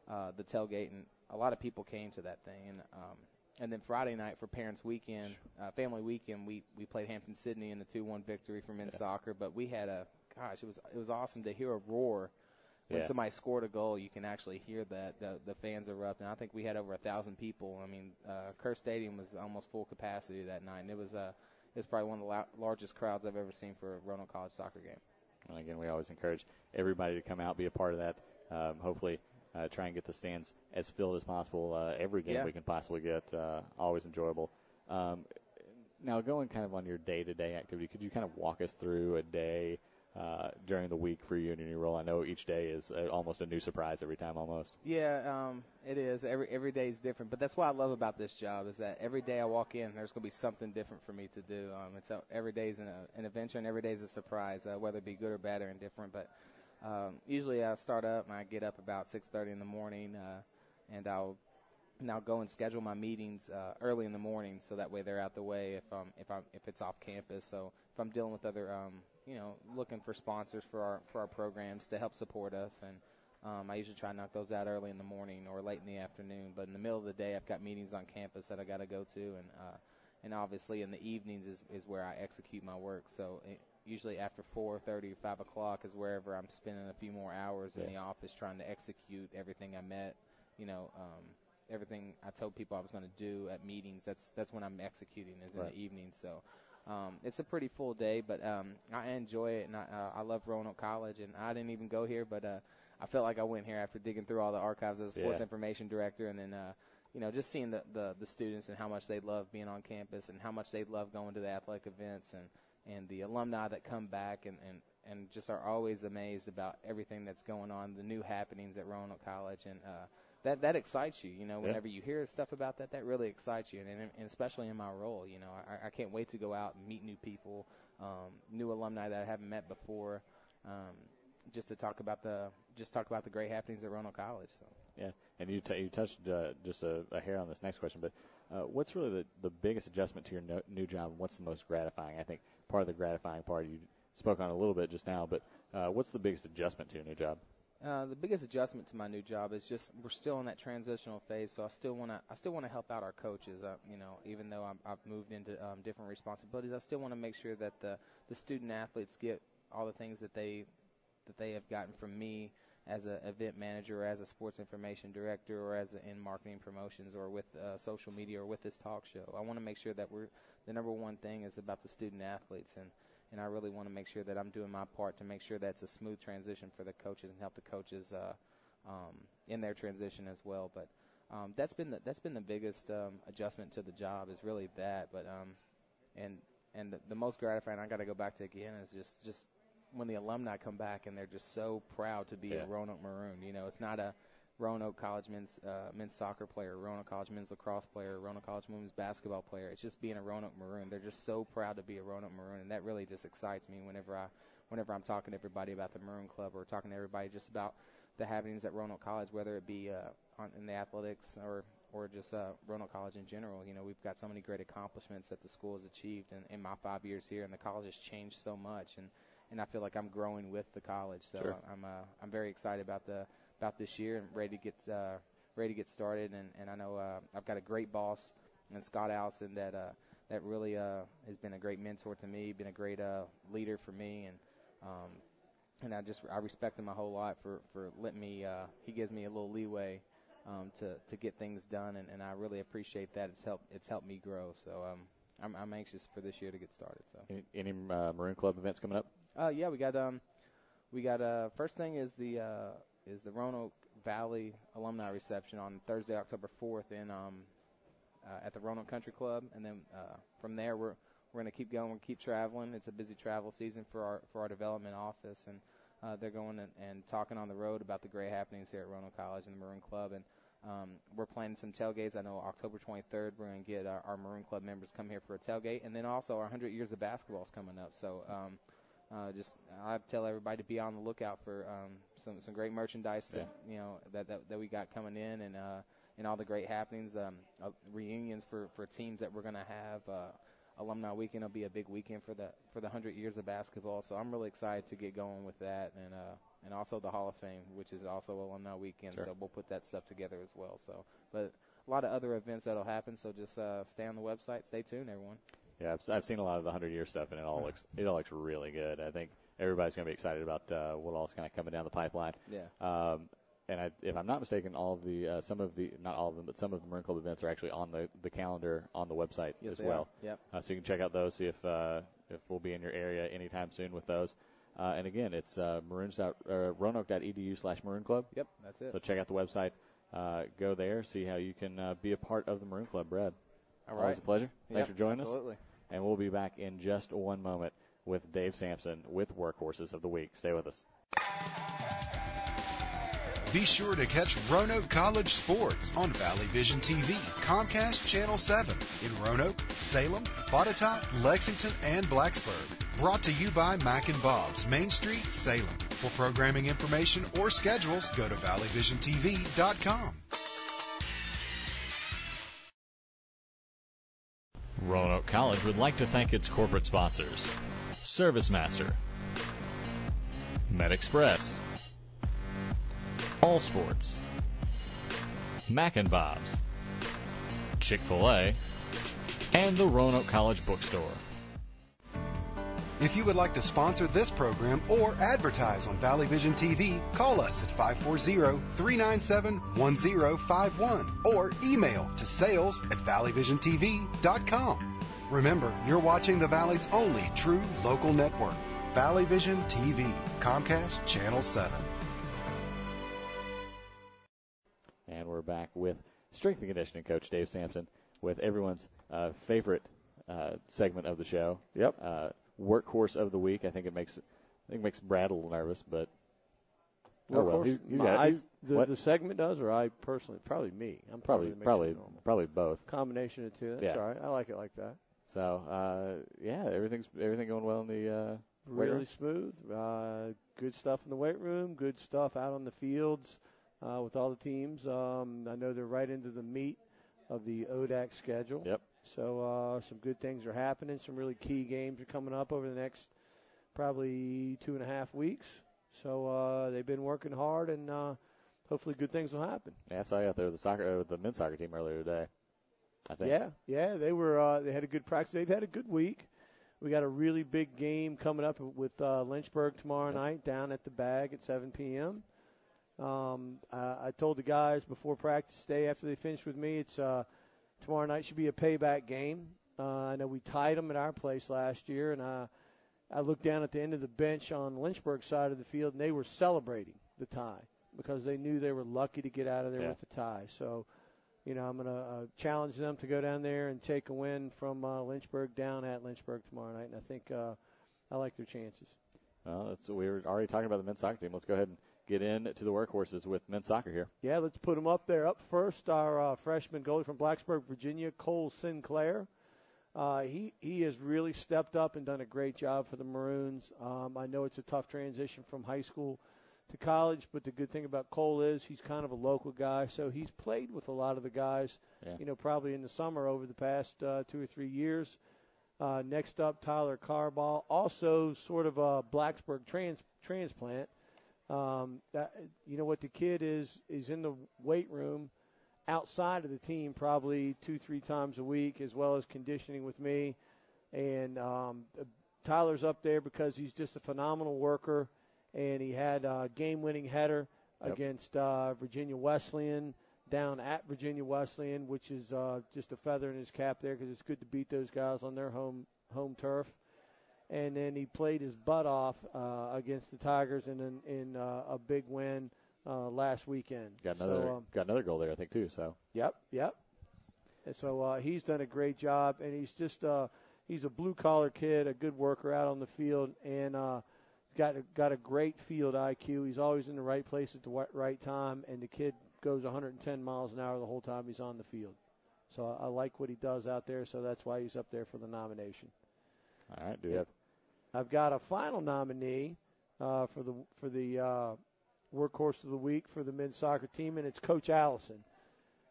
S14: the tailgate. And a lot of people came to that thing. And then Friday night for Parents Weekend, Family Weekend, we played Hampton-Sydney in a 2-1 victory for men's soccer. But we had it was awesome to hear a roar. When somebody scored a goal, you can actually hear that the fans erupt, and I think we had over 1,000 people. I mean, Kerr Stadium was almost full capacity that night, and it was probably one of the largest crowds I've ever seen for a Roanoke College soccer game.
S2: And again, we always encourage everybody to come out, be a part of that. Hopefully, try and get the stands as filled as possible. Every game we can possibly get, always enjoyable. Now, going kind of on your day-to-day activity, could you kind of walk us through a day during the week for you in your new role? I know each day is almost a new surprise every time almost.
S14: Yeah, it is. Every day is different. But that's what I love about this job is that every day I walk in, there's going to be something different for me to do. Every day is an adventure, and every day is a surprise, whether it be good or bad or indifferent. But usually I start up, and I get up about 6:30 in the morning, and I'll go and schedule my meetings early in the morning so that way they're out the way if it's off campus. So if I'm dealing with other looking for sponsors for our programs to help support us, and I usually try to knock those out early in the morning or late in the afternoon. But in the middle of the day, I've got meetings on campus that I got to go to, and obviously in the evenings is where I execute my work. So usually after 4:30, 5 o'clock is wherever I'm spending a few more hours in the office trying to execute everything I met. Everything I told people I was going to do at meetings. That's when I'm executing is in the evening. So. It's a pretty full day, but I enjoy it, and I love Roanoke College, and I didn't even go here, but I felt like I went here after digging through all the archives as a sports information director, and then just seeing the students and how much they love being on campus and how much they love going to the athletic events, and the alumni that come back and just are always amazed about everything that's going on, the new happenings at Roanoke College, and that excites you, whenever you hear stuff about that really excites you, and especially in my role, I can't wait to go out and meet new people, new alumni that I haven't met before, just to talk about the great happenings at Roanoke College. So.
S2: Yeah, and you touched just a hair on this next question, but what's really the biggest adjustment to your new job? What's the most gratifying? I think part of the gratifying part you spoke on a little bit just now, but what's the biggest adjustment to your new job?
S14: The biggest adjustment to my new job is just we're still in that transitional phase, so I still want to help out our coaches. Even though I've moved into different responsibilities, I still want to make sure that the student athletes get all the things that they have gotten from me as an event manager, or as a sports information director, or in marketing promotions, or with social media, or with this talk show. I want to make sure that the number one thing is about the student athletes, and I really want to make sure that I'm doing my part to make sure that's a smooth transition for the coaches and help the coaches in their transition as well. But that's been the biggest adjustment to the job is really that. But and the most gratifying I got to go back to again is just when the alumni come back and they're just so proud to be a Roanoke Maroon. You know, it's not a Roanoke College men's soccer player, Roanoke College men's lacrosse player, Roanoke College women's basketball player. It's just being a Roanoke Maroon. They're just so proud to be a Roanoke Maroon, and that really just excites me whenever I'm talking to everybody about the Maroon Club or talking to everybody just about the happenings at Roanoke College, whether it be in the athletics or just Roanoke College in general. You know, we've got so many great accomplishments that the school has achieved in my 5 years here, and the college has changed so much, and I feel like I'm growing with the college. So
S2: sure.
S14: I'm very excited about this year and ready to get started. And I know I've got a great boss in Scott Allison that really has been a great mentor to me, been a great leader for me, and I respect him my whole life for letting me. He gives me a little leeway to get things done, and I really appreciate that. It's helped me grow. So I'm anxious for this year to get started. So
S2: any Maroon Club events coming up?
S14: Yeah, we got first thing is the Roanoke Valley alumni reception on Thursday, October 4th at the Roanoke Country Club, and then from there we're going to keep going, keep traveling. It's a busy travel season for our development office, and they're going and talking on the road about the great happenings here at Roanoke College and the Maroon Club, and we're planning some tailgates. I know October 23rd we're going to get our Maroon Club members come here for a tailgate, and then also our 100 years of basketball is coming up. So I tell everybody to be on the lookout for some great merchandise that we got coming in, and all the great happenings, reunions for teams that we're going to have. Alumni weekend will be a big weekend for the 100 years of basketball. So I'm really excited to get going with that, and also the Hall of Fame, which is also alumni weekend. Sure. So we'll put that stuff together as well. So, but a lot of other events that'll happen. So just stay on the website. Stay tuned, everyone.
S2: Yeah, I've seen a lot of the 100-year stuff, and it all looks really good. I think everybody's going to be excited about what all's kind of coming down the pipeline.
S14: Yeah.
S2: And if I'm not mistaken, not all of them, but some of the Maroon Club events are actually on the calendar on the website as well.
S14: Yep.
S2: So you can check out those, see if we'll be in your area anytime soon with those. And again, it's roanoke.edu/Maroon Club.
S14: Yep, that's it.
S2: So check out the website. Go there, see how you can be a part of the Maroon Club, Brad.
S14: All right.
S2: Always a pleasure. Thanks for joining
S14: absolutely.
S2: us. And we'll be back in just one moment with Dave Sampson with Workhorses of the Week. Stay with us.
S8: Be sure to catch Roanoke College sports on Valley Vision TV, Comcast Channel 7 in Roanoke, Salem, Botetourt, Lexington, and Blacksburg. Brought to you by Mac and Bob's, Main Street, Salem. For programming information or schedules, go to valleyvisiontv.com.
S2: Roanoke College would like to thank its corporate sponsors: ServiceMaster, MedExpress, All Sports, Mac and Bob's, Chick-fil-A, and the Roanoke College Bookstore.
S8: If you would like to sponsor this program or advertise on Valley Vision TV, call us at 540-397-1051 or email to sales@valleyvisiontv.com. Remember, you're watching the Valley's only true local network, Valley Vision TV, Comcast Channel 7.
S2: And we're back with strength and conditioning coach Dave Sampson with everyone's favorite segment of the show.
S15: Yep.
S2: Workhorse of the week. I think it makes Brad a little nervous, but
S15: the segment does, or I personally, probably me. I'm probably
S2: both.
S15: Combination of two. That's all right. I like it like that.
S2: So everything going well in the
S15: really smooth. Good stuff in the weight room. Good stuff out on the fields with all the teams. I know they're right into the meat of the ODAC schedule.
S2: Yep.
S15: So some good things are happening. Some really key games are coming up over the next probably 2.5 weeks. So they've been working hard, and hopefully good things will happen.
S2: Yeah, I saw you out there with the men's soccer team earlier today, I think.
S15: Yeah, they were. They had a good practice. They've had a good week. We got a really big game coming up with Lynchburg tomorrow night down at the Bag at 7 p.m. I told the guys before practice today, after they finished with me, it's tomorrow night should be a payback game. I know we tied them at our place last year, and I looked down at the end of the bench on Lynchburg's side of the field, and they were celebrating the tie because they knew they were lucky to get out of there with the tie. So, I'm going to challenge them to go down there and take a win from Lynchburg down at Lynchburg tomorrow night, and I think I like their chances.
S2: Well, we were already talking about the men's soccer team. Let's go ahead and get into the workhorses with men's soccer here.
S15: Yeah, let's put them up there. Up first, our freshman goalie from Blacksburg, Virginia, Cole Sinclair. He has really stepped up and done a great job for the Maroons. I know it's a tough transition from high school to college, but the good thing about Cole is he's kind of a local guy, so he's played with a lot of the guys, probably in the summer over the past 2 or 3 years. Next up, Tyler Carball, also sort of a Blacksburg transplant. You know what, the kid is in the weight room outside of the team probably 2-3 times a week, as well as conditioning with me. And Tyler's up there because he's just a phenomenal worker, and he had a game-winning header against Virginia Wesleyan down at Virginia Wesleyan, which is just a feather in his cap there because it's good to beat those guys on their home turf. And then he played his butt off against the Tigers in a big win last weekend.
S2: Got another goal there, I think, too. So. Yep.
S15: And so he's done a great job, and he's just he's a blue-collar kid, a good worker out on the field, and got a great field IQ. He's always in the right place at the right time, and the kid goes 110 miles an hour the whole time he's on the field. So I like what he does out there, so that's why he's up there for the nomination.
S2: All right,
S15: I've got a final nominee for the workhorse of the week for the men's soccer team, and it's Coach Allison.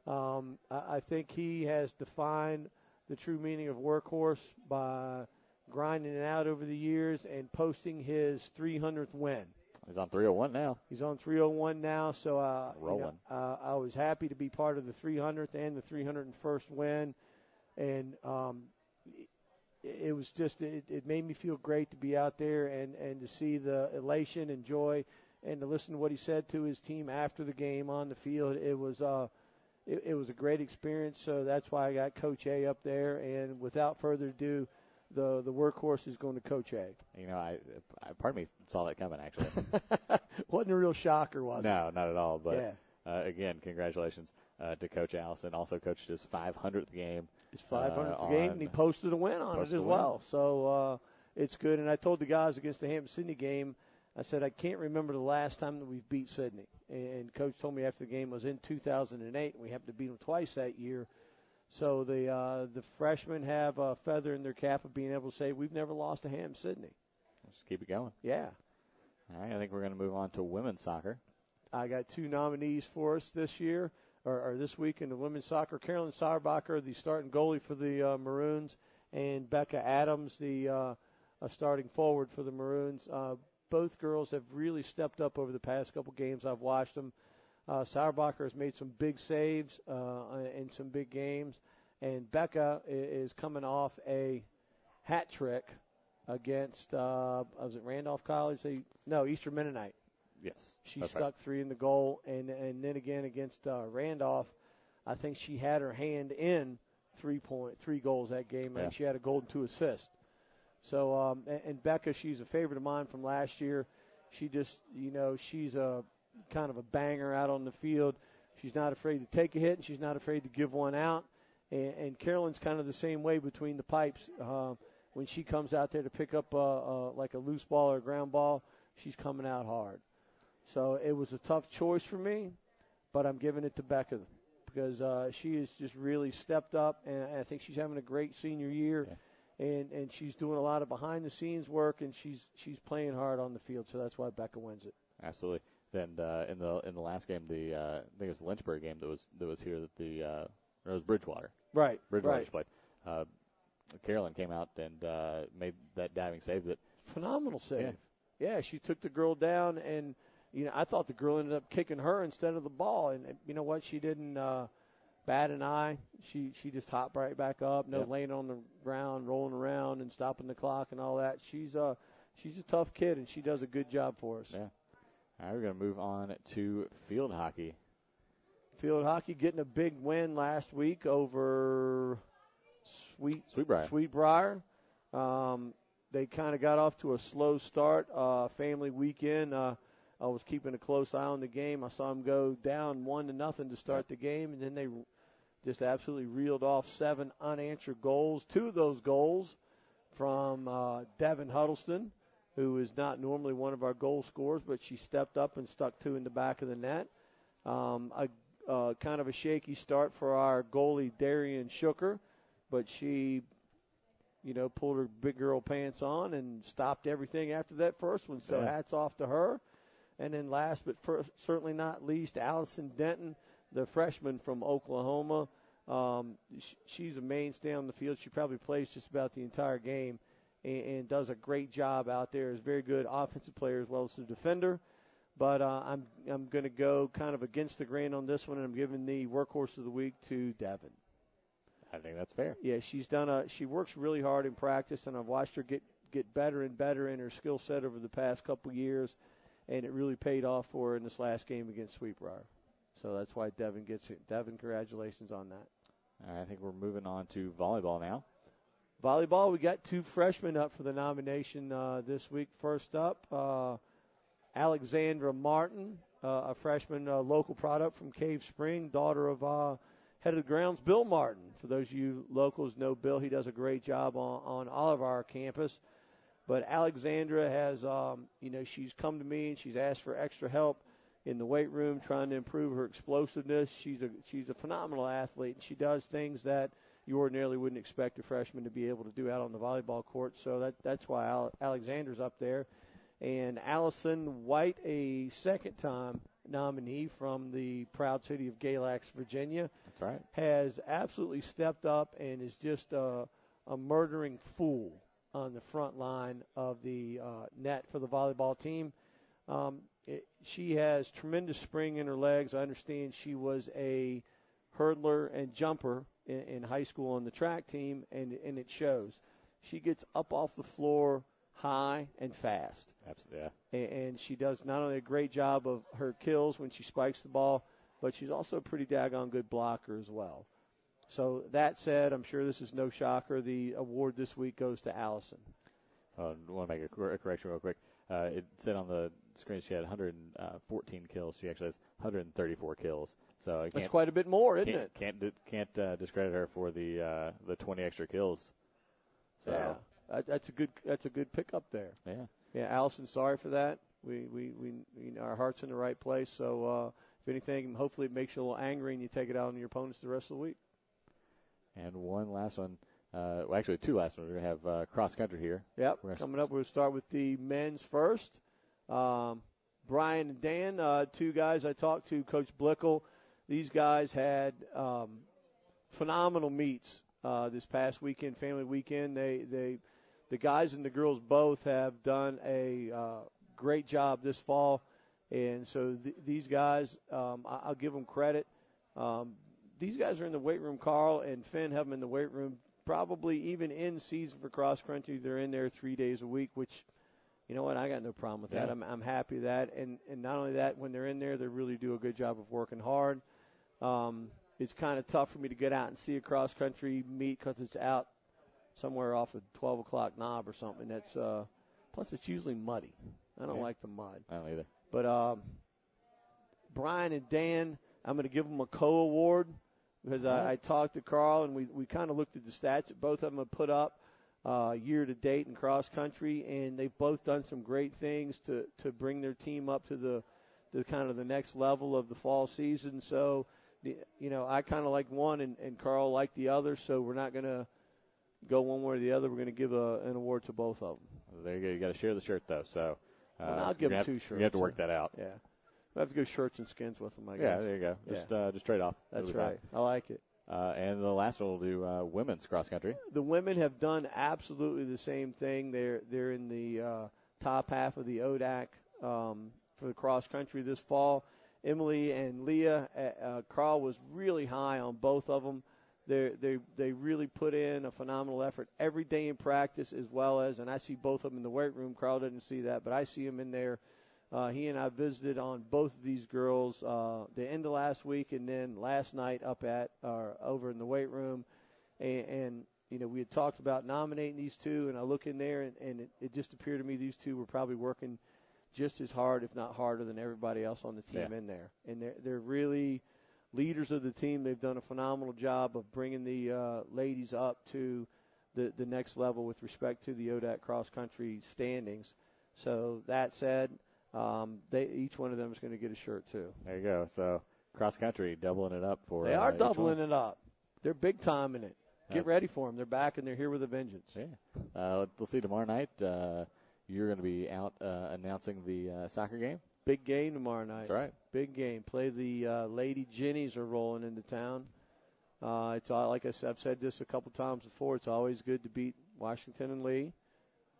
S15: I think he has defined the true meaning of workhorse by grinding it out over the years and posting his 300th win.
S2: He's on 301 now.
S15: He's on 301 now, so
S2: rolling.
S15: I was happy to be part of the 300th and the 301st win, and it was just it made me feel great to be out there and to see the elation and joy and to listen to what he said to his team after the game on the field. It was a great experience, so that's why I got Coach A up there. And without further ado, the workhorse is going to Coach A.
S2: I part of me saw that coming, actually.
S15: Wasn't a real shocker, was it?
S2: No, not at all. But again, congratulations to Coach Allison. Also coached his 500th game.
S15: His 500th game, and he posted a win on it as well. So it's good. And I told the guys against the Hampton-Sydney game, I said, I can't remember the last time that we've beat Sydney. And Coach told me after the game was in 2008, and we happened to beat them twice that year. So the freshmen have a feather in their cap of being able to say, we've never lost to Hampton-Sydney.
S2: Let's keep it going.
S15: Yeah.
S2: All right, I think we're going to move on to women's soccer.
S15: I got 2 nominees for us this year, or this week in the women's soccer. Carolyn Sauerbacher, the starting goalie for the Maroons, and Becca Adams, the starting forward for the Maroons. Both girls have really stepped up over the past couple games. I've watched them. Sauerbacher has made some big saves in some big games, and Becca is coming off a hat trick against, was it Randolph College? Eastern Mennonite.
S2: Yes.
S15: She stuck 3 in the goal, and then again against Randolph, I think she had her hand in 3 goals that game, and she had a goal and 2 assists. So, and Becca, she's a favorite of mine from last year. She just, she's a kind of a banger out on the field. She's not afraid to take a hit, and she's not afraid to give one out. And Carolyn's kind of the same way between the pipes. When she comes out there to pick up like a loose ball or a ground ball, she's coming out hard. So it was a tough choice for me, but I'm giving it to Becca because she has just really stepped up, and I think she's having a great senior year. Yeah. And she's doing a lot of behind-the-scenes work, and she's playing hard on the field, so that's why Becca wins it.
S2: Absolutely. Then in the last game, I think it was the Lynchburg game that was here that it was Bridgewater.
S15: Right.
S2: Bridgewater's played. Carolyn came out and made that diving save. That
S15: phenomenal save. Yeah, she took the girl down, and I thought the girl ended up kicking her instead of the ball, and you know what? She didn't bat an eye. She just hopped right back up, laying on the ground, rolling around and stopping the clock and all that. She's a tough kid, and she does a good job for us.
S2: Yeah. All right, we're going to move on to field hockey.
S15: Field hockey getting a big win last week over Sweetbriar. they kind of got off to a slow start. Family weekend. I was keeping a close eye on the game. I saw them go down 1-0 to start the game, and then they just absolutely reeled off 7 unanswered goals. 2 of those goals from Devin Huddleston, who is not normally one of our goal scorers, but she stepped up and stuck 2 in the back of the net. Kind of a shaky start for our goalie, Darian Shooker, but she, pulled her big girl pants on and stopped everything after that first one. So hats off to her. And then last but certainly not least, Allison Denton, the freshman from Oklahoma. She's a mainstay on the field. She probably plays just about the entire game and does a great job out there. Is a very good offensive player as well as a defender. But I'm going to go kind of against the grain on this one, and I'm giving the workhorse of the week to Devin.
S2: I think that's fair.
S15: Yeah, she works really hard in practice, and I've watched her get better and better in her skill set over the past couple years, and it really paid off for her in this last game against Sweetbriar. So that's why Devin gets it. Devin, congratulations on that.
S2: All right, I think we're moving on to volleyball now.
S15: Volleyball, we got 2 freshmen up for the nomination this week. First up, Alexandra Martin, a freshman local product from Cave Spring, daughter of head of the grounds, Bill Martin. For those of you locals know Bill, he does a great job on all of our campus. But Alexandra has, she's come to me and she's asked for extra help in the weight room, trying to improve her explosiveness. She's a phenomenal athlete, and she does things that you ordinarily wouldn't expect a freshman to be able to do out on the volleyball court. So that's why Alexandra's up there. And Allison White, a second-time nominee from the proud city of Galax, Virginia.
S2: That's right. Has
S15: absolutely stepped up and is just a murdering fool on the front line of the net for the volleyball team. She has tremendous spring in her legs. I understand she was a hurdler and jumper in high school on the track team, and it shows. She gets up off the floor high and fast.
S2: Absolutely, yeah.
S15: And she does not only a great job of her kills when she spikes the ball, but she's also a pretty daggone good blocker as well. So that said, I'm sure this is no shocker. The award this week goes to Allison.
S2: I want to make a correction real quick. It said on the screen she had 114 kills. She actually has 134 kills. So
S15: that's quite a bit more, isn't it?
S2: Can't discredit her for the 20 extra kills. So.
S15: Yeah, that's a good pickup there.
S2: Yeah.
S15: Allison, sorry for that. We our heart's in the right place. So if anything, hopefully it makes you a little angry and you take it out on your opponents the rest of the week.
S2: And one last one. Actually, 2 last ones. We're going to have cross country here.
S15: Yep. Coming up, we'll start with the men's first. Brian and Dan, 2 guys I talked to, Coach Blickel. These guys had phenomenal meets this past weekend, family weekend. The guys and the girls both have done a great job this fall. And so these guys, I'll give them credit. These guys are in the weight room. Carl and Finn have them in the weight room. Probably even in season for cross country, they're in there 3 days a week, which, you know what, I got no problem with that. I'm happy with that. And not only that, when they're in there, they really do a good job of working hard. It's kind of tough for me to get out and see a cross country meet because it's out somewhere off a 12 o'clock knob or something. That's plus it's usually muddy. I don't like the mud.
S2: I don't either.
S15: But Brian and Dan, I'm going to give them a co-award. Because I talked to Carl, and we kind of looked at the stats that both of them have put up year-to-date in cross-country, and they've both done some great things to bring their team up to the kind of the next level of the fall season. So, I kind of like one, and Carl liked the other, so we're not going to go one way or the other. We're going to give an award to both of them.
S2: There you go. You got to share the shirt, though. So
S15: I'll give them 2 shirts.
S2: You have to work that out.
S15: Yeah. We'll have to go shirts and skins with them, I guess.
S2: Yeah, there you go. Just trade off.
S15: That's right. I like it.
S2: And the last one will do women's cross country.
S15: The women have done absolutely the same thing. They're in the top half of the ODAC for the cross country this fall. Emily and Leah, Carl was really high on both of them. They really put in a phenomenal effort every day in practice, as well as, and I see both of them in the weight room. Carl didn't see that, but I see them in there. He and I visited on both of these girls the end of last week and then last night over in the weight room. And we had talked about nominating these two, and I look in there, and it just appeared to me these two were probably working just as hard, if not harder, than everybody else on the team in there. And they're really leaders of the team. They've done a phenomenal job of bringing the ladies up to the next level with respect to the ODAC cross-country standings. So that said, each one of them is going to get a shirt too.
S2: There you go. So cross-country doubling it up for.
S15: They are doubling it up. They're big time in it. Get ready for them. They're back and they're here with a vengeance.
S2: Yeah. We'll see tomorrow night. You're going to be out announcing the soccer game.
S15: Big game tomorrow night.
S2: That's right.
S15: Big game. Play the Lady Jennies are rolling into town. It's all, like I've said this a couple times before. It's always good to beat Washington and Lee,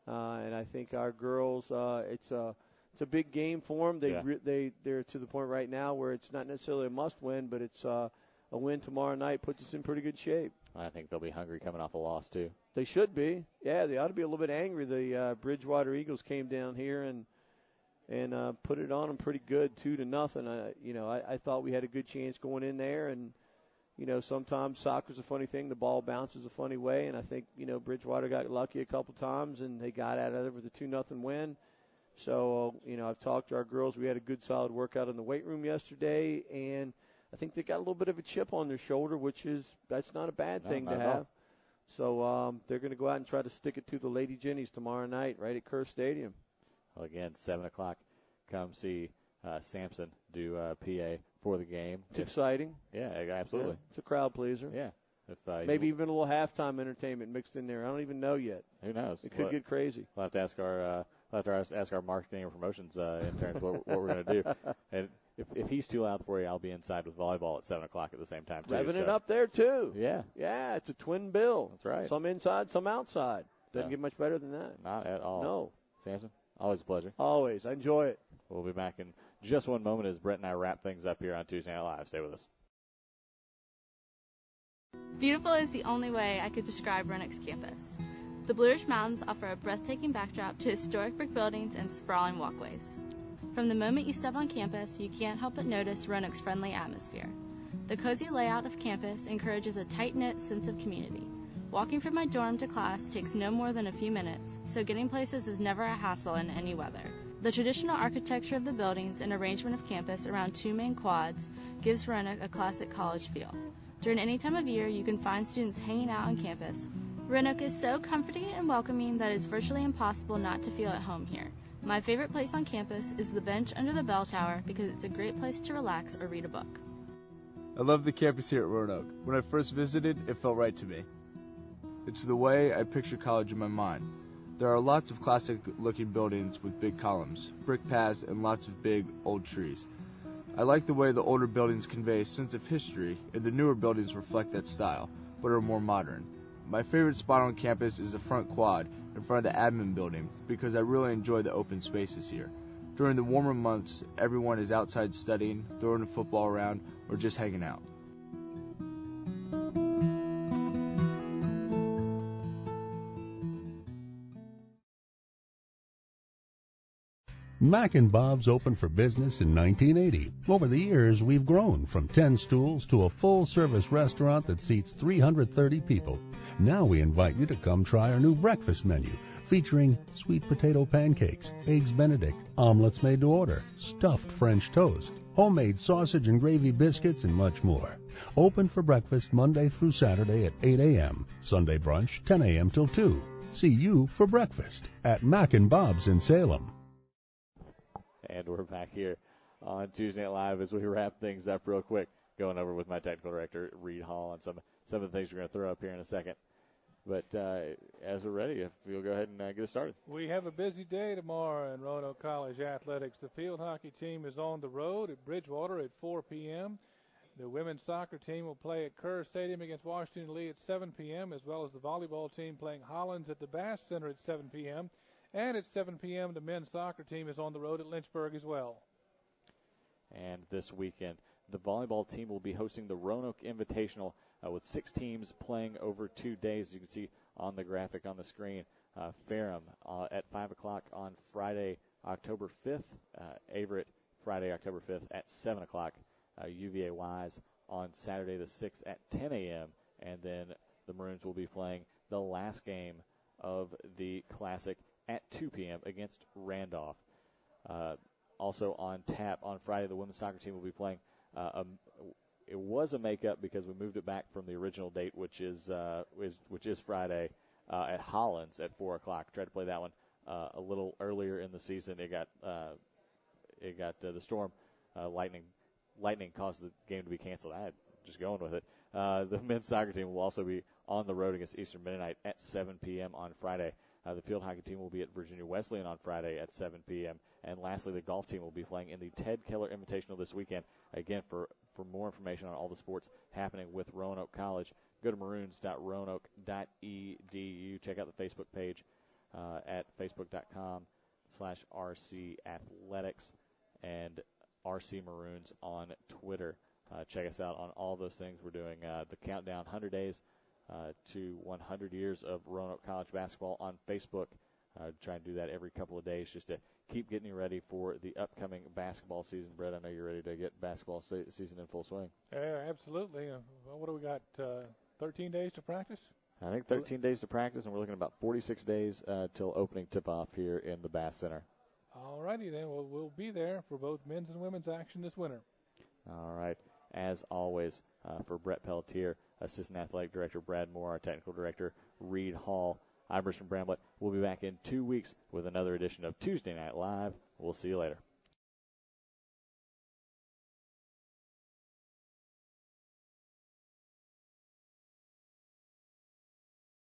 S15: and I think our girls. It's a big game for them. They're to the point right now where it's not necessarily a must-win, but it's a win tomorrow night puts us in pretty good shape.
S2: I think they'll be hungry coming off a loss too.
S15: They should be. Yeah, they ought to be a little bit angry. The Bridgewater Eagles came down here and put it on them pretty good, 2-0. I thought we had a good chance going in there, and sometimes soccer's a funny thing. The ball bounces a funny way, and I think Bridgewater got lucky a couple times, and they got out of it with a 2-0 win. So I've talked to our girls. We had a good solid workout in the weight room yesterday, and I think they got a little bit of a chip on their shoulder, that's not a bad thing to have. So they're going to go out and try to stick it to the Lady Jennies tomorrow night right at Kerr Stadium.
S2: Well, again, 7 o'clock, come see Sampson do PA for the game.
S15: It's exciting.
S2: Yeah, absolutely.
S15: Yeah, it's a crowd pleaser.
S2: Yeah.
S15: Maybe even a little halftime entertainment mixed in there. I don't even know yet.
S2: Who knows?
S15: It could get crazy.
S2: We'll have to ask our marketing and promotions interns what we're going to do. And if he's too loud for you, I'll be inside with volleyball at 7 o'clock at the same time too.
S15: Revving it up there too.
S2: Yeah.
S15: Yeah, it's a twin bill.
S2: That's right.
S15: Some inside, some outside. Doesn't get much better than that.
S2: Not at all.
S15: No.
S2: Samson, always a pleasure.
S15: Always. I enjoy it.
S2: We'll be back in just one moment as Brett and I wrap things up here on Tuesday Night Live. Stay with us.
S10: Beautiful is the only way I could describe Roanoke's campus. The Blue Ridge Mountains offer a breathtaking backdrop to historic brick buildings and sprawling walkways. From the moment you step on campus, you can't help but notice Roanoke's friendly atmosphere. The cozy layout of campus encourages a tight-knit sense of community. Walking from my dorm to class takes no more than a few minutes, so getting places is never a hassle in any weather. The traditional architecture of the buildings and arrangement of campus around two main quads gives Roanoke a classic college feel. During any time of year, you can find students hanging out on campus. Roanoke is so comforting and welcoming that it's virtually impossible not to feel at home here. My favorite place on campus is the bench under the bell tower because it's a great place to relax or read a book.
S11: I love the campus here at Roanoke. When I first visited, it felt right to me. It's the way I picture college in my mind. There are lots of classic-looking buildings with big columns, brick paths, and lots of big, old trees. I like the way the older buildings convey a sense of history, and the newer buildings reflect that style, but are more modern. My favorite spot on campus is the front quad in front of the admin building because I really enjoy the open spaces here. During the warmer months, everyone is outside studying, throwing a football around, or just hanging out.
S6: Mac and Bob's opened for business in 1980. Over the years, we've grown from 10 stools to a full-service restaurant that seats 330 people. Now we invite you to come try our new breakfast menu, featuring sweet potato pancakes, eggs Benedict, omelets made to order, stuffed French toast, homemade sausage and gravy biscuits, and much more. Open for breakfast Monday through Saturday at 8 a.m., Sunday brunch 10 a.m. till 2. See you for breakfast at Mac and Bob's in Salem.
S2: And we're back here on Tuesday Night Live as we wrap things up real quick, going over with my technical director, Reed Hall, and some of the things we're going to throw up here in a second. But as we're ready, if you'll go ahead and get us started.
S3: We have a busy day tomorrow in Roanoke College athletics. The field hockey team is on the road at Bridgewater at 4 p.m. The women's soccer team will play at Kerr Stadium against Washington Lee at 7 p.m., as well as the volleyball team playing Hollins at the Bass Center at 7 p.m., and at 7 p.m., the men's soccer team is on the road at Lynchburg as well.
S2: And this weekend, the volleyball team will be hosting the Roanoke Invitational with 6 teams playing over 2 days. You can see on the graphic on the screen, Ferrum at 5 o'clock on Friday, October 5th. Averett, Friday, October 5th at 7 o'clock. UVA-Wise on Saturday the 6th at 10 a.m. And then the Maroons will be playing the last game of the Classic at 2 p.m. against Randolph. Also on tap on Friday, the women's soccer team will be playing. It was a makeup because we moved it back from the original date, which is Friday at Hollins at 4 o'clock. Tried to play that one a little earlier in the season. It got the storm, lightning caused the game to be canceled. I had just going with it. The men's soccer team will also be on the road against Eastern Mennonite at 7 p.m. on Friday. The field hockey team will be at Virginia Wesleyan on Friday at 7 p.m. And lastly, the golf team will be playing in the Ted Keller Invitational this weekend. Again, for more information on all the sports happening with Roanoke College, go to maroons.roanoke.edu. Check out the Facebook page at facebook.com/RC Athletics and RC Maroons on Twitter. Check us out on all those things. We're doing the countdown 100 days to 100 years of Roanoke College basketball on Facebook. Try and do that every couple of days just to keep getting you ready for the upcoming basketball season. Brett, I know you're ready to get basketball season in full swing.
S3: Yeah, absolutely. Well, what do we got, 13 days to practice?
S2: I think 13 days to practice, and we're looking at about 46 days till opening tip-off here in the Bass Center.
S3: All righty then. Well, we'll be there for both men's and women's action this winter.
S2: All right. As always, for Brett Pelletier, Assistant Athletic Director Brad Moore, our Technical Director Reed Hall, I'm Richmond Bramblett. We'll be back in 2 weeks with another edition of Tuesday Night Live. We'll see you later.